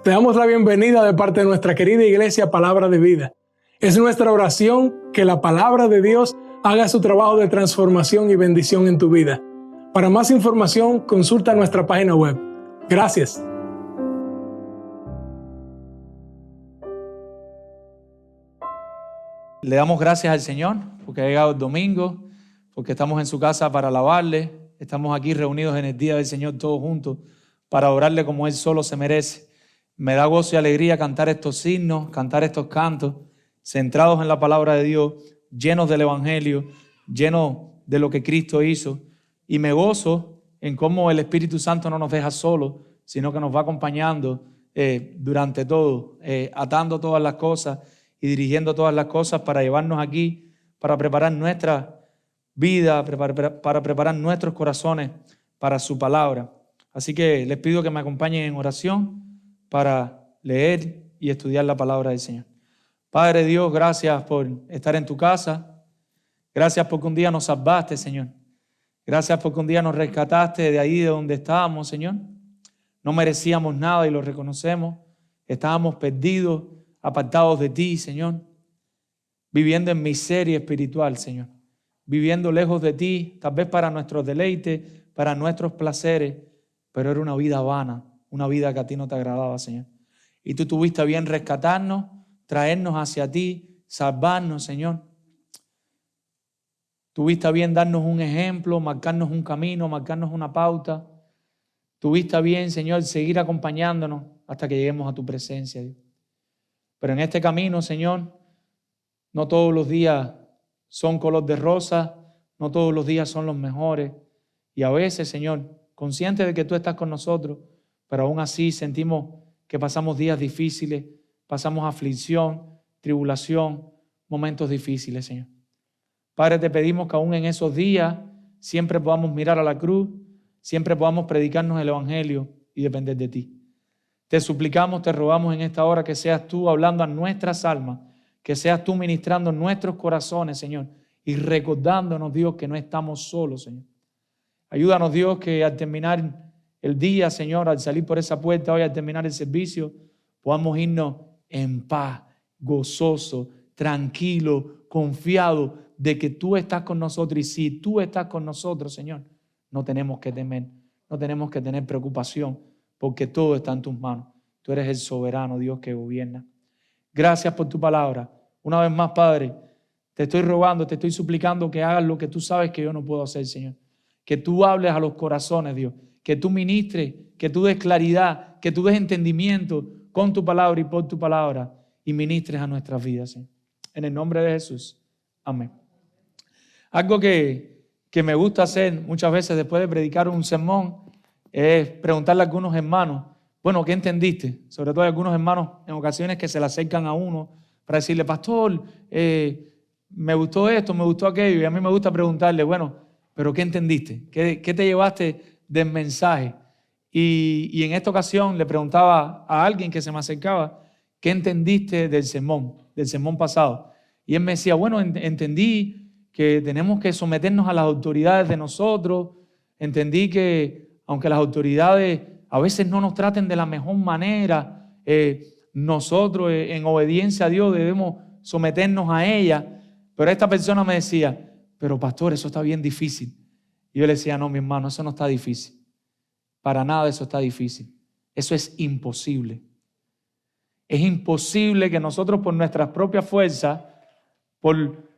Te damos la bienvenida de parte de nuestra querida iglesia Palabra de Vida. Es nuestra oración que la Palabra de Dios haga su trabajo de transformación y bendición en tu vida. Para más información, consulta nuestra página web. Gracias. Le damos gracias al Señor porque ha llegado el domingo, porque estamos en su casa para alabarle. Estamos aquí reunidos en el día del Señor todos juntos para adorarle como Él solo se merece. Me da gozo y alegría cantar estos himnos, cantar estos cantos, centrados en la palabra de Dios, llenos del Evangelio, llenos de lo que Cristo hizo. Y me gozo en cómo el Espíritu Santo no nos deja solos, sino que nos va acompañando durante todo, atando todas las cosas y dirigiendo todas las cosas para llevarnos aquí, para preparar nuestra vida, para preparar nuestros corazones para su palabra. Así que les pido que me acompañen en oración para leer y estudiar la palabra del Señor. Padre Dios, gracias por estar en tu casa. Gracias porque un día nos salvaste, Señor. Gracias porque un día nos rescataste de ahí de donde estábamos, Señor. No merecíamos nada y lo reconocemos. Estábamos perdidos, apartados de ti, Señor. Viviendo en miseria espiritual, Señor. Viviendo lejos de ti, tal vez para nuestros deleites, para nuestros placeres, pero era una vida vana. Una vida que a ti no te agradaba, Señor. Y tú tuviste a bien rescatarnos, traernos hacia ti, salvarnos, Señor. Tuviste a bien darnos un ejemplo, marcarnos un camino, marcarnos una pauta. Tuviste a bien, Señor, seguir acompañándonos hasta que lleguemos a tu presencia, Dios. Pero en este camino, Señor, no todos los días son color de rosa, no todos los días son los mejores. Y a veces, Señor, conscientes de que tú estás con nosotros, pero aún así sentimos que pasamos días difíciles, pasamos aflicción, tribulación, momentos difíciles, Señor. Padre, te pedimos que aún en esos días siempre podamos mirar a la cruz, siempre podamos predicarnos el Evangelio y depender de ti. Te suplicamos, te rogamos en esta hora que seas tú hablando a nuestras almas, que seas tú ministrando nuestros corazones, Señor, y recordándonos, Dios, que no estamos solos, Señor. Ayúdanos, Dios, que al terminar el día, Señor, al salir por esa puerta hoy, al terminar el servicio, podamos irnos en paz, gozoso, tranquilo, confiado de que tú estás con nosotros. Y si tú estás con nosotros, Señor, no tenemos que temer, no tenemos que tener preocupación, porque todo está en tus manos. Tú eres el soberano Dios que gobierna. Gracias por tu palabra. Una vez más, Padre, te estoy rogando, te estoy suplicando que hagas lo que tú sabes que yo no puedo hacer, Señor. Que tú hables a los corazones, Dios. Que tú ministres, que tú des claridad, que tú des entendimiento con tu palabra y por tu palabra y ministres a nuestras vidas, Señor. En el nombre de Jesús. Amén. Algo que me gusta hacer muchas veces después de predicar un sermón es preguntarle a algunos hermanos, bueno, ¿qué entendiste? Sobre todo a algunos hermanos en ocasiones que se le acercan a uno para decirle, pastor, me gustó esto, me gustó aquello. Y a mí me gusta preguntarle, bueno, ¿pero qué entendiste? ¿Qué te llevaste del mensaje? Y en esta ocasión le preguntaba a alguien que se me acercaba, ¿qué entendiste del sermón pasado? Y él me decía, bueno, entendí que tenemos que someternos a las autoridades de nosotros, entendí que aunque las autoridades a veces no nos traten de la mejor manera, nosotros en obediencia a Dios debemos someternos a ella. Pero esta persona me decía, pero pastor, eso está bien difícil. Y yo le decía, no, mi hermano, eso no está difícil. Para nada eso está difícil. Eso es imposible. Es imposible que nosotros por nuestras propias fuerzas, por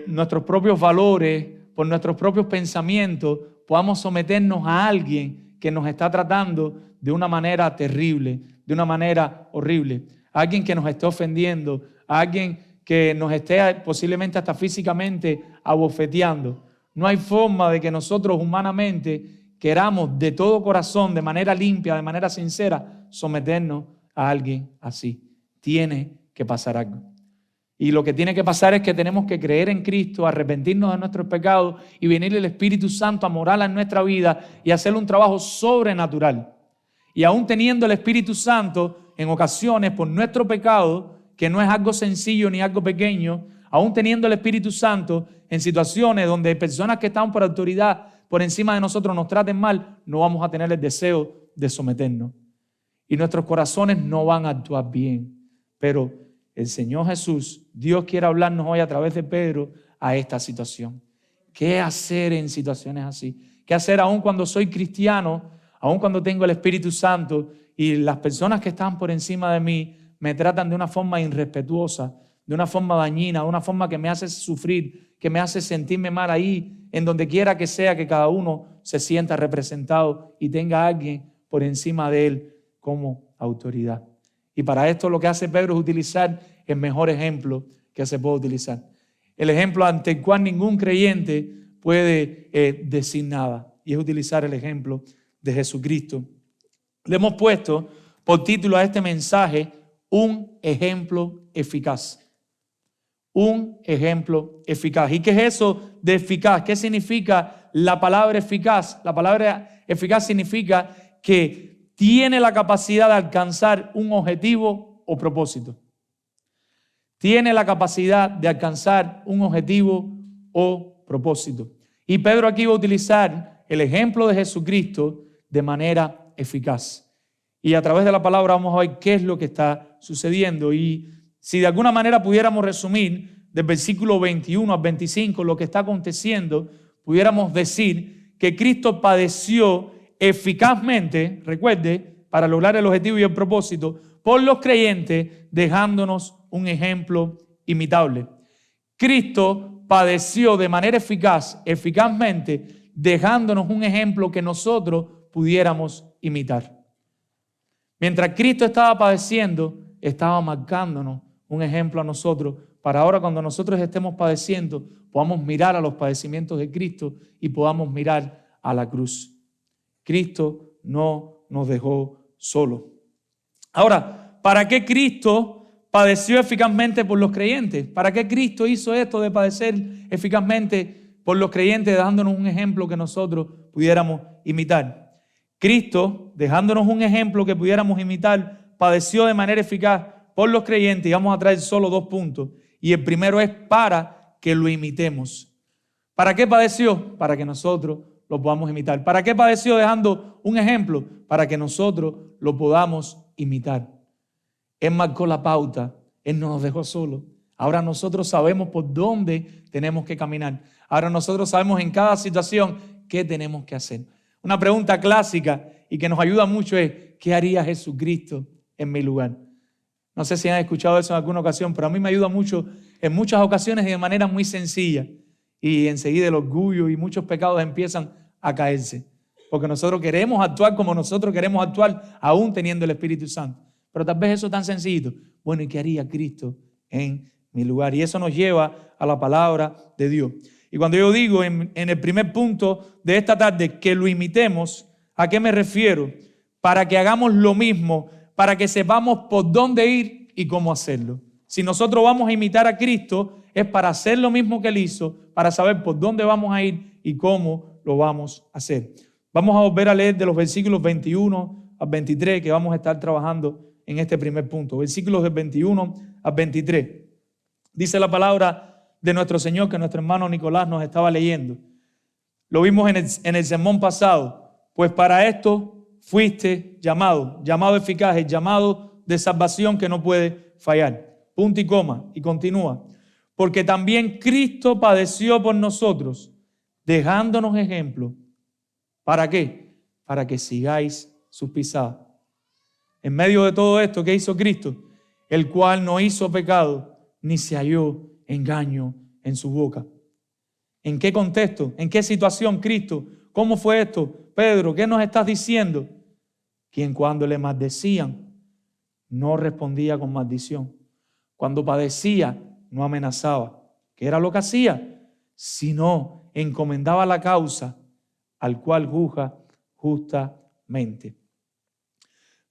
nuestros propios valores, por nuestros propios pensamientos, podamos someternos a alguien que nos está tratando de una manera terrible, de una manera horrible. A alguien que nos esté ofendiendo, a alguien que nos esté posiblemente hasta físicamente abofeteando. No hay forma de que nosotros humanamente queramos de todo corazón, de manera limpia, de manera sincera, someternos a alguien así. Tiene que pasar algo. Y lo que tiene que pasar es que tenemos que creer en Cristo, arrepentirnos de nuestros pecados y venir el Espíritu Santo a morar en nuestra vida y hacer un trabajo sobrenatural. Y aún teniendo el Espíritu Santo, en ocasiones por nuestro pecado, que no es algo sencillo ni algo pequeño, aún teniendo el Espíritu Santo, en situaciones donde personas que están por autoridad por encima de nosotros nos traten mal, no vamos a tener el deseo de someternos. y nuestros corazones no van a actuar bien. Pero el Señor Jesús, Dios quiere hablarnos hoy a través de Pedro a esta situación. ¿Qué hacer en situaciones así? ¿Qué hacer aún cuando soy cristiano, aún cuando tengo el Espíritu Santo y las personas que están por encima de mí me tratan de una forma irrespetuosa, de una forma dañina, de una forma que me hace sufrir, que me hace sentirme mal ahí, en donde quiera que sea, que cada uno se sienta representado y tenga a alguien por encima de él como autoridad? Y para esto lo que hace Pedro es utilizar el mejor ejemplo que se puede utilizar. El ejemplo ante el cual ningún creyente puede decir nada. Y es utilizar el ejemplo de Jesucristo. Le hemos puesto por título a este mensaje, un ejemplo eficaz. Un ejemplo eficaz. ¿Y qué es eso de eficaz? ¿Qué significa la palabra eficaz? La palabra eficaz significa que tiene la capacidad de alcanzar un objetivo o propósito. Tiene la capacidad de alcanzar un objetivo o propósito. Y Pedro aquí va a utilizar el ejemplo de Jesucristo de manera eficaz. Y a través de la palabra vamos a ver qué es lo que está sucediendo. Y si de alguna manera pudiéramos resumir del versículo 21 al 25 lo que está aconteciendo, pudiéramos decir que Cristo padeció eficazmente, recuerde, para lograr el objetivo y el propósito, por los creyentes, dejándonos un ejemplo imitable. Cristo padeció de manera eficazmente, dejándonos un ejemplo que nosotros pudiéramos imitar. Mientras Cristo estaba padeciendo, estaba marcándonos un ejemplo a nosotros, para ahora cuando nosotros estemos padeciendo, podamos mirar a los padecimientos de Cristo y podamos mirar a la cruz. Cristo no nos dejó solos. Ahora, ¿para qué Cristo padeció eficazmente por los creyentes? ¿Para qué Cristo hizo esto de padecer eficazmente por los creyentes, dándonos un ejemplo que nosotros pudiéramos imitar? Cristo, dejándonos un ejemplo que pudiéramos imitar, padeció de manera eficaz por los creyentes, y vamos a traer solo 2 puntos. Y el primero es para que lo imitemos. ¿Para qué padeció? Para que nosotros lo podamos imitar. ¿Para qué padeció dejando un ejemplo? Para que nosotros lo podamos imitar. Él marcó la pauta, Él no nos dejó solos. Ahora nosotros sabemos por dónde tenemos que caminar. Ahora nosotros sabemos en cada situación qué tenemos que hacer. Una pregunta clásica y que nos ayuda mucho es, ¿qué haría Jesucristo en mi lugar? No sé si han escuchado eso en alguna ocasión, pero a mí me ayuda mucho en muchas ocasiones y de manera muy sencilla. Y enseguida el orgullo y muchos pecados empiezan a caerse. Porque nosotros queremos actuar como nosotros queremos actuar, aún teniendo el Espíritu Santo. Pero tal vez eso es tan sencillo. Bueno, ¿y qué haría Cristo en mi lugar? Y eso nos lleva a la palabra de Dios. Y cuando yo digo en el primer punto de esta tarde que lo imitemos, ¿a qué me refiero? Para que hagamos lo mismo, para que sepamos por dónde ir y cómo hacerlo. Si nosotros vamos a imitar a Cristo, es para hacer lo mismo que Él hizo, para saber por dónde vamos a ir y cómo lo vamos a hacer. Vamos a volver a leer de los versículos 21 al 23 que vamos a estar trabajando en este primer punto. Versículos del 21 al 23. Dice la palabra de nuestro Señor que nuestro hermano Nicolás nos estaba leyendo. Lo vimos en el sermón pasado. Pues para esto fuiste llamado eficaz, el llamado de salvación que no puede fallar. Punto y coma, y continúa. Porque también Cristo padeció por nosotros, dejándonos ejemplo. ¿Para qué? Para que sigáis sus pisadas. En medio de todo esto, ¿qué hizo Cristo? El cual no hizo pecado, ni se halló engaño en su boca. ¿En qué contexto? ¿En qué situación Cristo? ¿Cómo fue esto? Pedro, ¿qué nos estás diciendo? Quien cuando le maldecían, no respondía con maldición. Cuando padecía, no amenazaba. ¿Qué era lo que hacía? Sino encomendaba la causa al cual juzga justamente.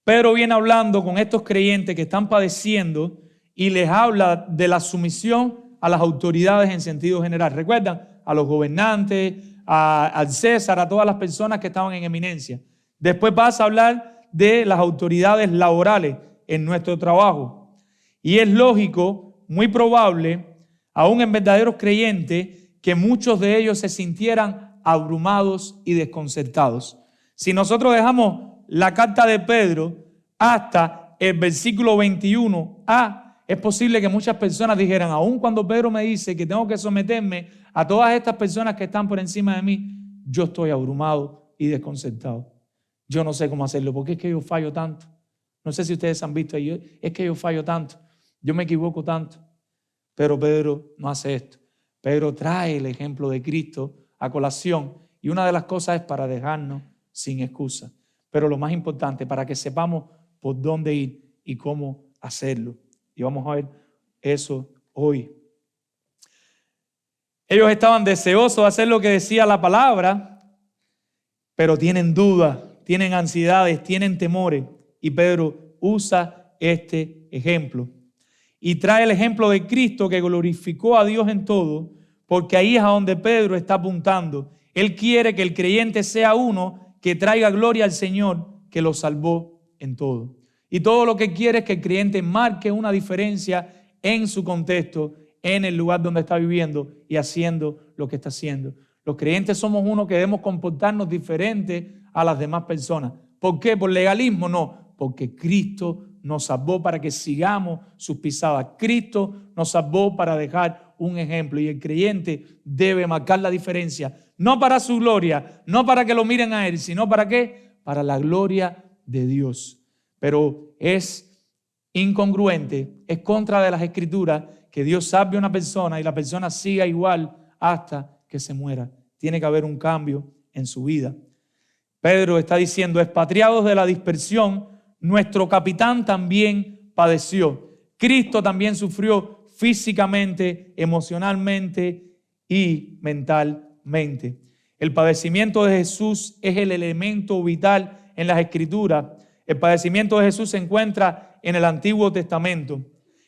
Pedro viene hablando con estos creyentes que están padeciendo y les habla de la sumisión a las autoridades en sentido general. ¿Recuerdan? A los gobernantes, al César, a todas las personas que estaban en eminencia. Después pasa a hablar de las autoridades laborales en nuestro trabajo. Y es lógico, muy probable, aún en verdaderos creyentes, que muchos de ellos se sintieran abrumados y desconcertados. Si nosotros dejamos la carta de Pedro hasta el versículo 21a, es posible que muchas personas dijeran, aun cuando Pedro me dice que tengo que someterme a todas estas personas que están por encima de mí, yo estoy abrumado y desconcertado. Yo no sé cómo hacerlo, porque es que yo fallo tanto. No sé si ustedes han visto ahí, es que yo fallo tanto, yo me equivoco tanto. Pero Pedro no hace esto. Pedro trae el ejemplo de Cristo a colación, y una de las cosas es para dejarnos sin excusa. Pero lo más importante, para que sepamos por dónde ir y cómo hacerlo. Y vamos a ver eso hoy. Ellos estaban deseosos de hacer lo que decía la palabra, pero tienen dudas, tienen ansiedades, tienen temores. Y Pedro usa este ejemplo. Y trae el ejemplo de Cristo, que glorificó a Dios en todo, porque ahí es a donde Pedro está apuntando. Él quiere que el creyente sea uno que traiga gloria al Señor, que lo salvó en todo. Y todo lo que quiere es que el creyente marque una diferencia en su contexto, en el lugar donde está viviendo y haciendo lo que está haciendo. Los creyentes somos uno que debemos comportarnos diferente a las demás personas. ¿Por qué? ¿Por legalismo? No, porque Cristo nos salvó para que sigamos sus pisadas. Cristo nos salvó para dejar un ejemplo, y el creyente debe marcar la diferencia, no para su gloria, no para que lo miren a él, sino ¿para qué? Para la gloria de Dios. Pero es incongruente, es contra de las Escrituras que Dios salve a una persona y la persona siga igual hasta que se muera. Tiene que haber un cambio en su vida. Pedro está diciendo, expatriados de la dispersión, nuestro capitán también padeció. Cristo también sufrió físicamente, emocionalmente y mentalmente. El padecimiento de Jesús es el elemento vital en las Escrituras. El padecimiento de Jesús se encuentra en el Antiguo Testamento.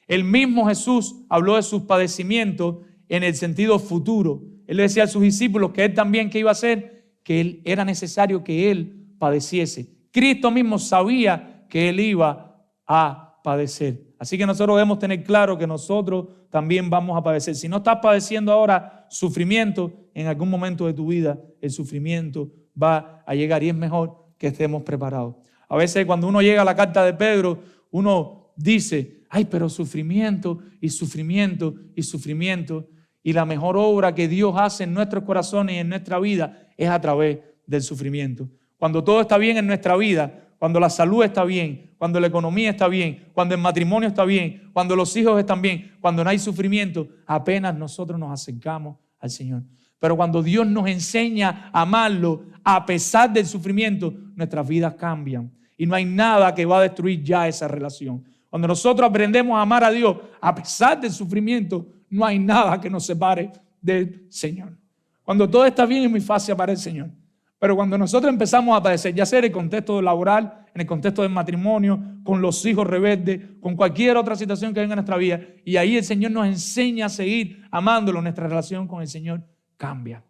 El mismo Jesús habló de sus padecimientos en el sentido futuro. Él le decía a sus discípulos que él también, ¿qué iba a hacer? Que él era necesario que él padeciese. Cristo mismo sabía que él iba a padecer. Así que nosotros debemos tener claro que nosotros también vamos a padecer. Si no estás padeciendo ahora sufrimiento, en algún momento de tu vida el sufrimiento va a llegar, y es mejor que estemos preparados. A veces cuando uno llega a la carta de Pedro, uno dice, ay, pero sufrimiento y sufrimiento y sufrimiento. Y la mejor obra que Dios hace en nuestros corazones y en nuestra vida es a través del sufrimiento. Cuando todo está bien en nuestra vida, cuando la salud está bien, cuando la economía está bien, cuando el matrimonio está bien, cuando los hijos están bien, cuando no hay sufrimiento, apenas nosotros nos acercamos al Señor. Pero cuando Dios nos enseña a amarlo, a pesar del sufrimiento, nuestras vidas cambian. Y no hay nada que va a destruir ya esa relación. Cuando nosotros aprendemos a amar a Dios, a pesar del sufrimiento, no hay nada que nos separe del Señor. Cuando todo está bien es muy fácil para el Señor. Pero cuando nosotros empezamos a padecer, ya sea en el contexto laboral, en el contexto del matrimonio, con los hijos rebeldes, con cualquier otra situación que venga en nuestra vida, y ahí el Señor nos enseña a seguir amándolo, nuestra relación con el Señor cambia.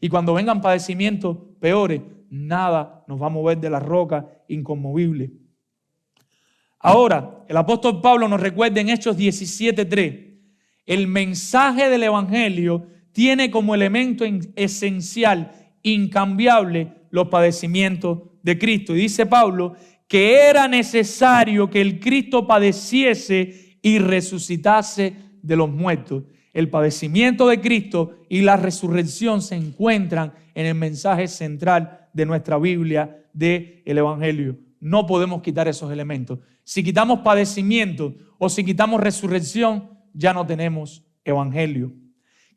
Y cuando vengan padecimientos peores, nada nos va a mover de la roca inconmovible. Ahora, el apóstol Pablo nos recuerda en Hechos 17:3, el mensaje del evangelio tiene como elemento esencial, incambiable, los padecimientos de Cristo. Y dice Pablo que era necesario que el Cristo padeciese y resucitase de los muertos. El padecimiento de Cristo y la resurrección se encuentran en el mensaje central de nuestra Biblia, del Evangelio. No podemos quitar esos elementos. Si quitamos padecimiento o si quitamos resurrección, ya no tenemos Evangelio.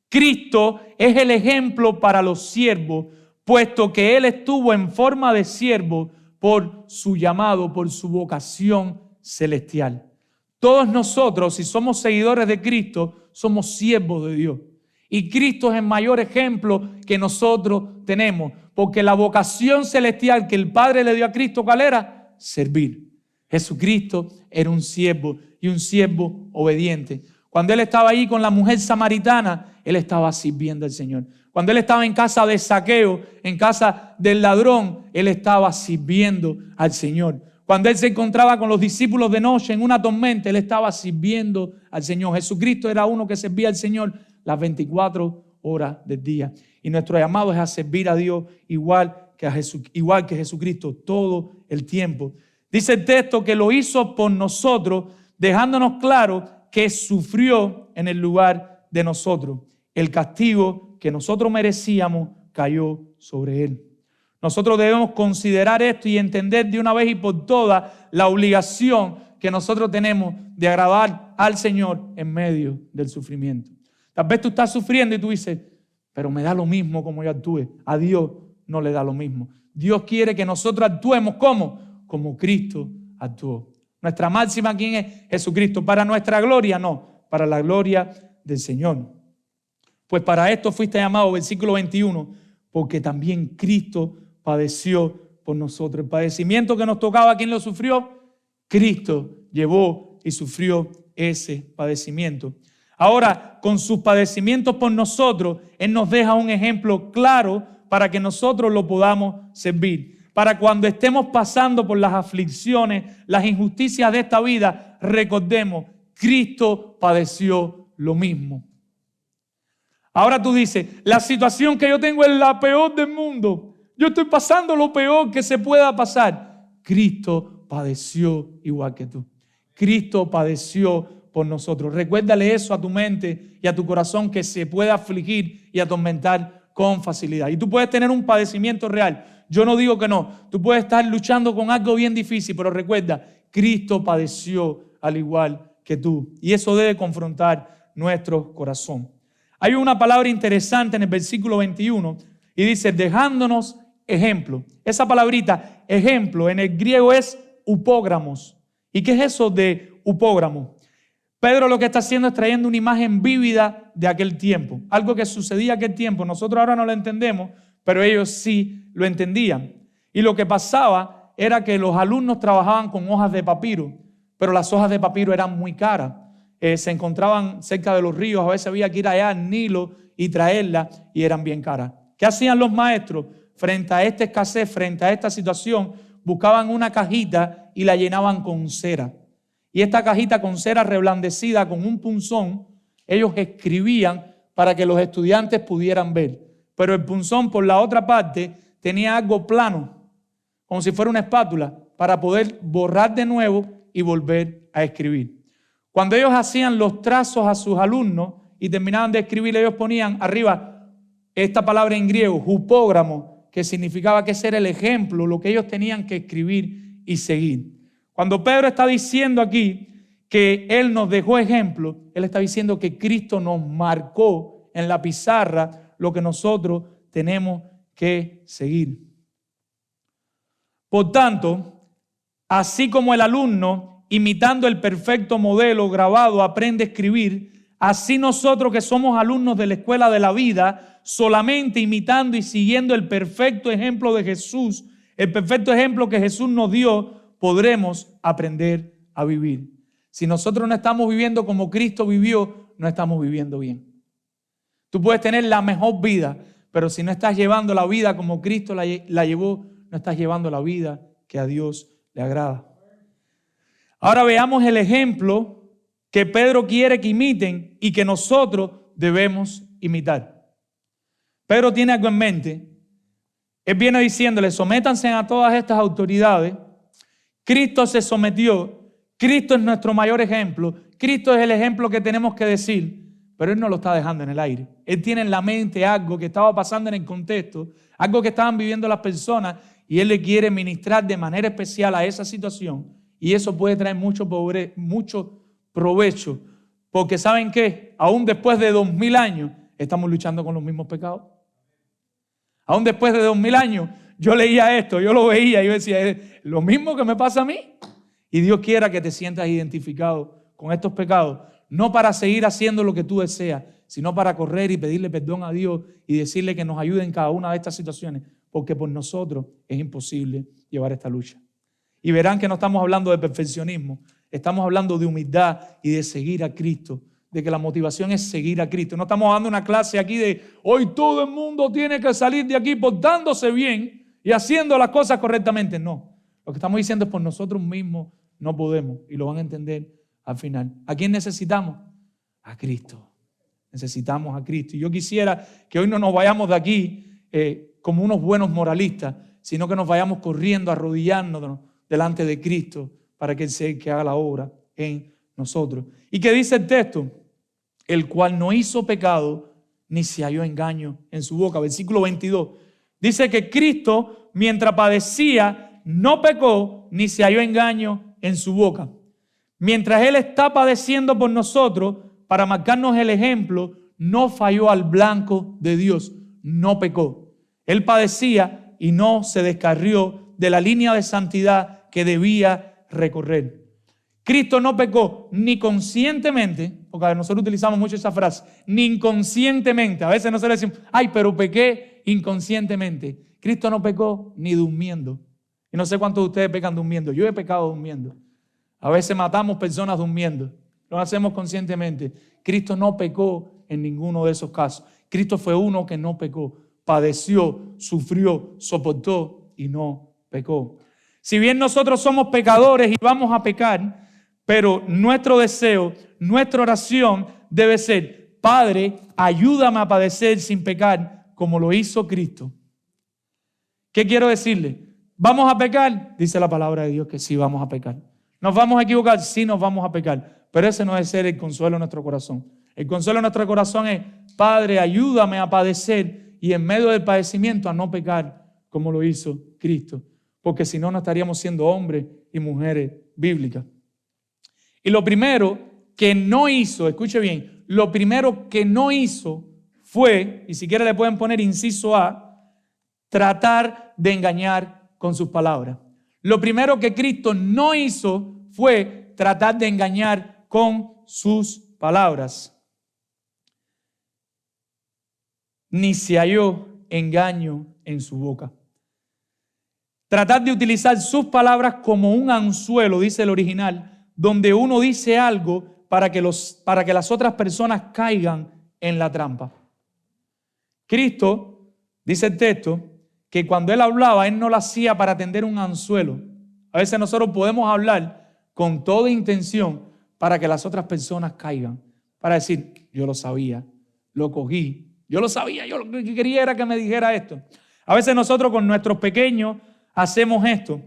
Cristo es el ejemplo para los siervos, puesto que Él estuvo en forma de siervo por su llamado, por su vocación celestial. Todos nosotros, si somos seguidores de Cristo, somos siervos de Dios. Y Cristo es el mayor ejemplo que nosotros tenemos, porque la vocación celestial que el Padre le dio a Cristo, ¿cuál era? Servir. Jesucristo era un siervo y un siervo obediente. Cuando Él estaba ahí con la mujer samaritana, Él estaba sirviendo al Señor. Cuando Él estaba en casa de Zaqueo, en casa del ladrón, Él estaba sirviendo al Señor. Cuando Él se encontraba con los discípulos de noche en una tormenta, Él estaba sirviendo al Señor. Jesucristo era uno que servía al Señor las 24 horas del día. Y nuestro llamado es a servir a Dios igual que Jesucristo todo el tiempo. Dice el texto que lo hizo por nosotros, dejándonos claro que sufrió en el lugar de nosotros. El castigo que nosotros merecíamos cayó sobre él. Nosotros debemos considerar esto y entender de una vez y por todas la obligación que nosotros tenemos de agradar al Señor en medio del sufrimiento. Tal vez tú estás sufriendo y tú dices, pero me da lo mismo como yo actúe. A Dios no le da lo mismo. Dios quiere que nosotros actuemos ¿cómo? Como Cristo actuó. Nuestra máxima, ¿quién es? Jesucristo. Para nuestra gloria, no. Para la gloria del Señor. Pues para esto fuiste llamado, versículo 21, porque también Cristo padeció por nosotros. El padecimiento que nos tocaba, ¿quién lo sufrió? Cristo llevó y sufrió ese padecimiento. Ahora, con sus padecimientos por nosotros, Él nos deja un ejemplo claro para que nosotros lo podamos servir. Para cuando estemos pasando por las aflicciones, las injusticias de esta vida, recordemos, Cristo padeció lo mismo. Ahora tú dices, la situación que yo tengo es la peor del mundo. Yo estoy pasando lo peor que se pueda pasar. Cristo padeció igual que tú. Cristo padeció por nosotros. Recuérdale eso a tu mente y a tu corazón, que se puede afligir y atormentar con facilidad. Y tú puedes tener un padecimiento real. Yo no digo que no. Tú puedes estar luchando con algo bien difícil, pero recuerda, Cristo padeció al igual que tú. Y eso debe confrontar nuestro corazón. Hay una palabra interesante en el versículo 21 y dice, dejándonos ejemplo. Esa palabrita, ejemplo, en el griego es upógramos. ¿Y qué es eso de upógramo? Pedro lo que está haciendo es trayendo una imagen vívida de aquel tiempo. Algo que sucedía aquel tiempo. Nosotros ahora no lo entendemos, pero ellos sí lo entendían. Y lo que pasaba era que los alumnos trabajaban con hojas de papiro, pero las hojas de papiro eran muy caras. Se encontraban cerca de los ríos, a veces había que ir allá al Nilo y traerlas y eran bien caras. ¿Qué hacían los maestros? Frente a esta escasez, frente a esta situación, buscaban una cajita y la llenaban con cera. Y esta cajita con cera reblandecida, con un punzón, ellos escribían para que los estudiantes pudieran ver. Pero el punzón por la otra parte tenía algo plano, como si fuera una espátula, para poder borrar de nuevo y volver a escribir. Cuando ellos hacían los trazos a sus alumnos y terminaban de escribir, ellos ponían arriba esta palabra en griego, upógramo, que significaba que ese era el ejemplo, lo que ellos tenían que escribir y seguir. Cuando Pedro está diciendo aquí que Él nos dejó ejemplo, Él está diciendo que Cristo nos marcó en la pizarra lo que nosotros tenemos que seguir. Por tanto, así como el alumno, imitando el perfecto modelo grabado, aprende a escribir, así nosotros que somos alumnos de la escuela de la vida, solamente imitando y siguiendo el perfecto ejemplo de Jesús, el perfecto ejemplo que Jesús nos dio, podremos aprender a vivir. Si nosotros no estamos viviendo como Cristo vivió, no estamos viviendo bien. Tú puedes tener la mejor vida, pero si no estás llevando la vida como Cristo la llevó, no estás llevando la vida que a Dios le agrada. Ahora veamos el ejemplo que Pedro quiere que imiten y que nosotros debemos imitar. Pedro tiene algo en mente. Él viene diciéndole, sométanse a todas estas autoridades. Cristo se sometió. Cristo es nuestro mayor ejemplo. Cristo es el ejemplo que tenemos que decir, pero Él no lo está dejando en el aire. Él tiene en la mente algo que estaba pasando en el contexto, algo que estaban viviendo las personas, y Él le quiere ministrar de manera especial a esa situación. Y eso puede traer mucho provecho, porque ¿saben qué? Aún después de 2000 años estamos luchando con los mismos pecados. Aún después de 2000 años yo leía esto, yo lo veía y yo decía, es lo mismo que me pasa a mí. Y Dios quiera que te sientas identificado con estos pecados, no para seguir haciendo lo que tú deseas, sino para correr y pedirle perdón a Dios y decirle que nos ayude en cada una de estas situaciones, porque por nosotros es imposible llevar esta lucha. Y verán que no estamos hablando de perfeccionismo, estamos hablando de humildad y de seguir a Cristo, de que la motivación es seguir a Cristo. No estamos dando una clase aquí de hoy todo el mundo tiene que salir de aquí portándose bien y haciendo las cosas correctamente. No, lo que estamos diciendo es por nosotros mismos no podemos, y lo van a entender al final. ¿A quién necesitamos? A Cristo. Necesitamos a Cristo. Y yo quisiera que hoy no nos vayamos de aquí como unos buenos moralistas, sino que nos vayamos corriendo, arrodillándonos delante de Cristo para que Él sea el que haga la obra en nosotros. ¿Y qué dice el texto? El cual no hizo pecado ni se halló engaño en su boca. Versículo 22. Dice que Cristo, mientras padecía, no pecó ni se halló engaño en su boca. Mientras Él está padeciendo por nosotros, para marcarnos el ejemplo, no falló al blanco de Dios, no pecó. Él padecía y no se descarrió de la línea de santidad que debía recorrer. Cristo no pecó ni conscientemente, porque nosotros utilizamos mucho esa frase, ni inconscientemente. A veces nosotros decimos, ay, pero pequé inconscientemente. Cristo no pecó ni durmiendo. Y no sé cuántos de ustedes pecan durmiendo. Yo he pecado durmiendo. A veces matamos personas durmiendo. Lo hacemos conscientemente. Cristo no pecó en ninguno de esos casos. Cristo fue uno que no pecó. Padeció, sufrió, soportó y no pecó. Si bien nosotros somos pecadores y vamos a pecar, pero nuestro deseo, nuestra oración debe ser, Padre, ayúdame a padecer sin pecar como lo hizo Cristo. ¿Qué quiero decirle? ¿Vamos a pecar? Dice la palabra de Dios que sí vamos a pecar. ¿Nos vamos a equivocar? Sí nos vamos a pecar. Pero ese no debe ser el consuelo de nuestro corazón. El consuelo de nuestro corazón es, Padre, ayúdame a padecer y en medio del padecimiento a no pecar como lo hizo Cristo. Porque si no, no estaríamos siendo hombres y mujeres bíblicas. Y lo primero que no hizo, escuche bien, lo primero que no hizo fue, y si quiere le pueden poner inciso A, tratar de engañar con sus palabras. Lo primero que Cristo no hizo fue tratar de engañar con sus palabras. Ni se halló engaño en su boca. Tratar de utilizar sus palabras como un anzuelo, dice el original, donde uno dice algo para que las otras personas caigan en la trampa. Cristo, dice el texto, que cuando Él hablaba, Él no lo hacía para tender un anzuelo. A veces nosotros podemos hablar con toda intención para que las otras personas caigan. Para decir, yo lo sabía, lo cogí, yo lo sabía, yo lo que quería era que me dijera esto. A veces nosotros con nuestros pequeños hacemos esto.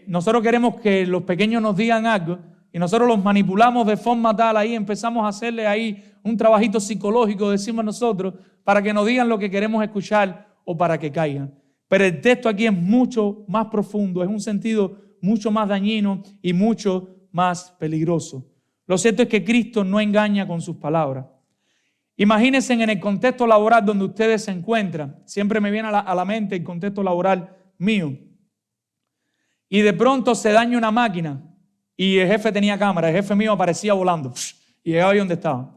Nosotros queremos que los pequeños nos digan algo y nosotros los manipulamos de forma tal, ahí empezamos a hacerle ahí un trabajito psicológico, decimos nosotros, para que nos digan lo que queremos escuchar o para que caigan. Pero el texto aquí es mucho más profundo, es un sentido mucho más dañino y mucho más peligroso. Lo cierto es que Cristo no engaña con sus palabras. Imagínense en el contexto laboral donde ustedes se encuentran. Siempre me viene a la mente el contexto laboral mío. Y de pronto se daña una máquina y el jefe tenía cámara, el jefe mío aparecía volando y llegaba ahí donde estaba.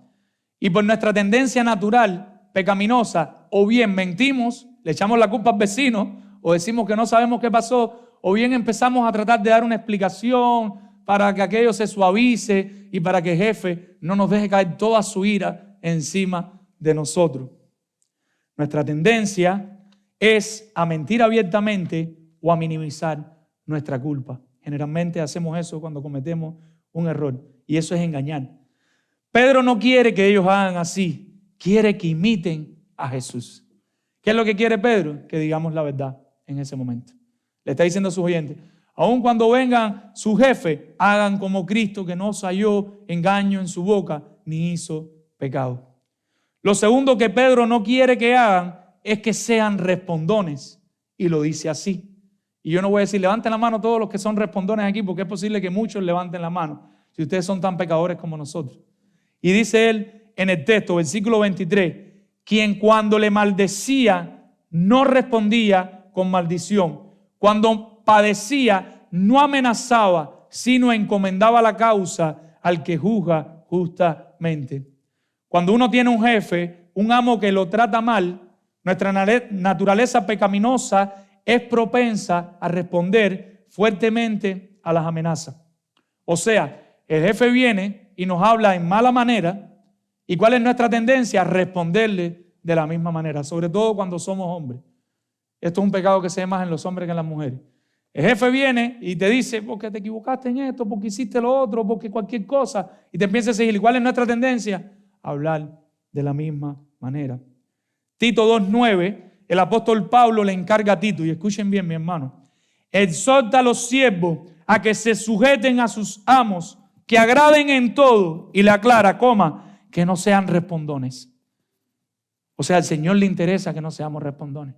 Y por nuestra tendencia natural, pecaminosa, o bien mentimos, le echamos la culpa al vecino, o decimos que no sabemos qué pasó, o bien empezamos a tratar de dar una explicación para que aquello se suavice y para que el jefe no nos deje caer toda su ira encima de nosotros. Nuestra tendencia es a mentir abiertamente o a minimizar nuestra culpa. Generalmente hacemos eso cuando cometemos un error y eso es engañar. Pedro no quiere que ellos hagan así, quiere que imiten a Jesús. ¿Qué es lo que quiere Pedro? Que digamos la verdad en ese momento. Le está diciendo a sus oyentes, aun cuando vengan su jefe, hagan como Cristo, que no halló engaño en su boca ni hizo pecado. Lo segundo que Pedro no quiere que hagan es que sean respondones, y lo dice así. Y yo no voy a decir, levanten la mano todos los que son respondones aquí, porque es posible que muchos levanten la mano, si ustedes son tan pecadores como nosotros. Y dice él en el texto, versículo 23, quien cuando le maldecía no respondía con maldición, cuando padecía no amenazaba, sino encomendaba la causa al que juzga justamente. Cuando uno tiene un jefe, un amo que lo trata mal, nuestra naturaleza pecaminosa es propensa a responder fuertemente a las amenazas. O sea, el jefe viene y nos habla en mala manera, ¿y cuál es nuestra tendencia? A responderle de la misma manera, sobre todo cuando somos hombres. Esto es un pecado que se ve más en los hombres que en las mujeres. El jefe viene y te dice, porque te equivocaste en esto, porque hiciste lo otro, porque cualquier cosa, y te empieza a decir, ¿y cuál es nuestra tendencia? A hablar de la misma manera. Tito 2:9, el apóstol Pablo le encarga a Tito, y escuchen bien, mi hermano, Exhorta a los siervos a que se sujeten a sus amos, que agraden en todo. Y le aclara, que no sean respondones. O sea, al Señor le interesa que no seamos respondones.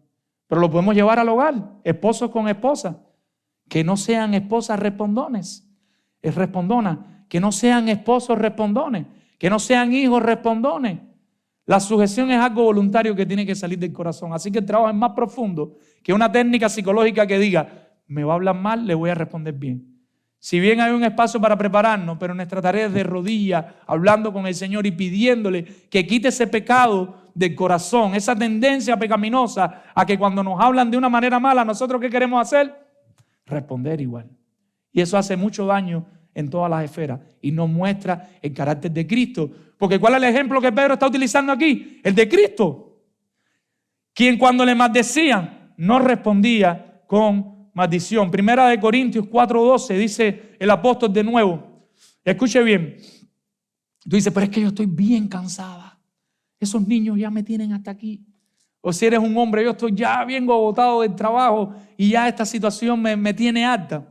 Pero lo podemos llevar al hogar, esposos con esposas. Que no sean esposas respondones. Es respondona. Que no sean esposos respondones. Que no sean hijos respondones. La sujeción es algo voluntario que tiene que salir del corazón. Así que el trabajo es más profundo que una técnica psicológica que diga, me va a hablar mal, le voy a responder bien. Si bien hay un espacio para prepararnos, pero nuestra tarea es de rodillas, hablando con el Señor y pidiéndole que quite ese pecado del corazón, esa tendencia pecaminosa a que cuando nos hablan de una manera mala, nosotros ¿qué queremos hacer? Responder igual. Y eso hace mucho daño en todas las esferas y nos muestra el carácter de Cristo. Porque ¿cuál es el ejemplo que Pedro está utilizando aquí? El de Cristo, quien cuando le maldecían no respondía con maldición. Primera de Corintios 4:12 dice el apóstol de nuevo. Escuche bien. Tú dices, pero es que yo estoy bien cansada. Esos niños ya me tienen hasta aquí. O si eres un hombre, yo estoy ya bien agotado del trabajo y ya esta situación me tiene harta.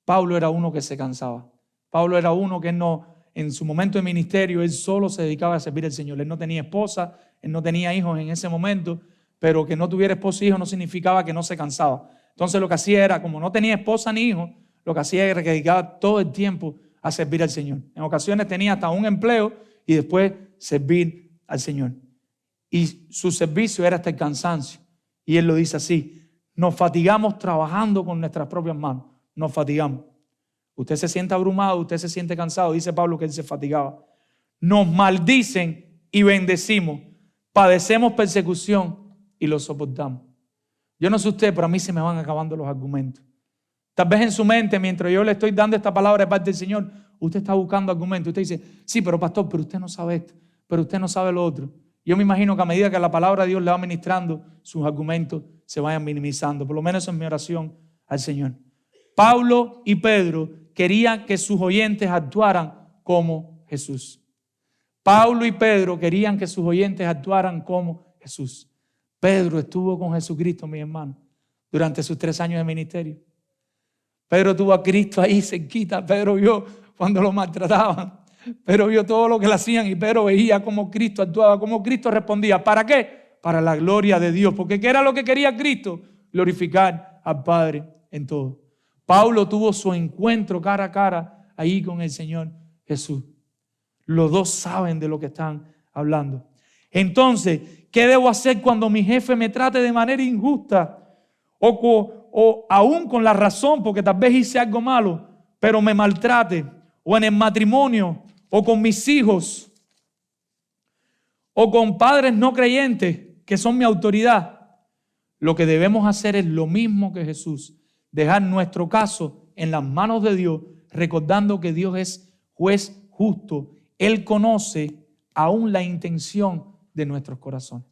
Pablo era uno que se cansaba. Pablo era uno que no, en su momento de ministerio, él solo se dedicaba a servir al Señor. Él no tenía esposa, él no tenía hijos en ese momento, pero que no tuviera esposa e hijos no significaba que no se cansaba. Entonces lo que hacía era, como no tenía esposa ni hijo, lo que hacía era que dedicaba todo el tiempo a servir al Señor. En ocasiones tenía hasta un empleo y después servir al Señor. Y su servicio era hasta el cansancio. Y él lo dice así, nos fatigamos trabajando con nuestras propias manos. Nos fatigamos. Usted se siente abrumado, usted se siente cansado. Dice Pablo que él se fatigaba. Nos maldicen y bendecimos. Padecemos persecución y lo soportamos. Yo no sé usted, pero a mí se me van acabando los argumentos. Tal vez en su mente, mientras yo le estoy dando esta palabra de parte del Señor, usted está buscando argumentos. Usted dice, sí, pero pastor, pero usted no sabe esto, pero usted no sabe lo otro. Yo me imagino que a medida que la palabra de Dios le va ministrando, sus argumentos se vayan minimizando. Por lo menos en mi oración al Señor. Pablo y Pedro querían que sus oyentes actuaran como Jesús. Pablo y Pedro querían que sus oyentes actuaran como Jesús. Pedro estuvo con Jesucristo, mi hermano, durante sus 3 años de ministerio. Pedro tuvo a Cristo ahí cerquita. Pedro vio cuando lo maltrataban. Pedro vio todo lo que le hacían y Pedro veía cómo Cristo actuaba, cómo Cristo respondía. ¿Para qué? Para la gloria de Dios. Porque ¿qué era lo que quería Cristo? Glorificar al Padre en todo. Pablo tuvo su encuentro cara a cara ahí con el Señor Jesús. Los dos saben de lo que están hablando. Entonces, ¿qué debo hacer cuando mi jefe me trate de manera injusta? O aún con la razón, porque tal vez hice algo malo, pero me maltrate. O en el matrimonio, o con mis hijos, o con padres no creyentes que son mi autoridad. Lo que debemos hacer es lo mismo que Jesús. Dejar nuestro caso en las manos de Dios, recordando que Dios es juez justo. Él conoce aún la intención de nuestros corazones.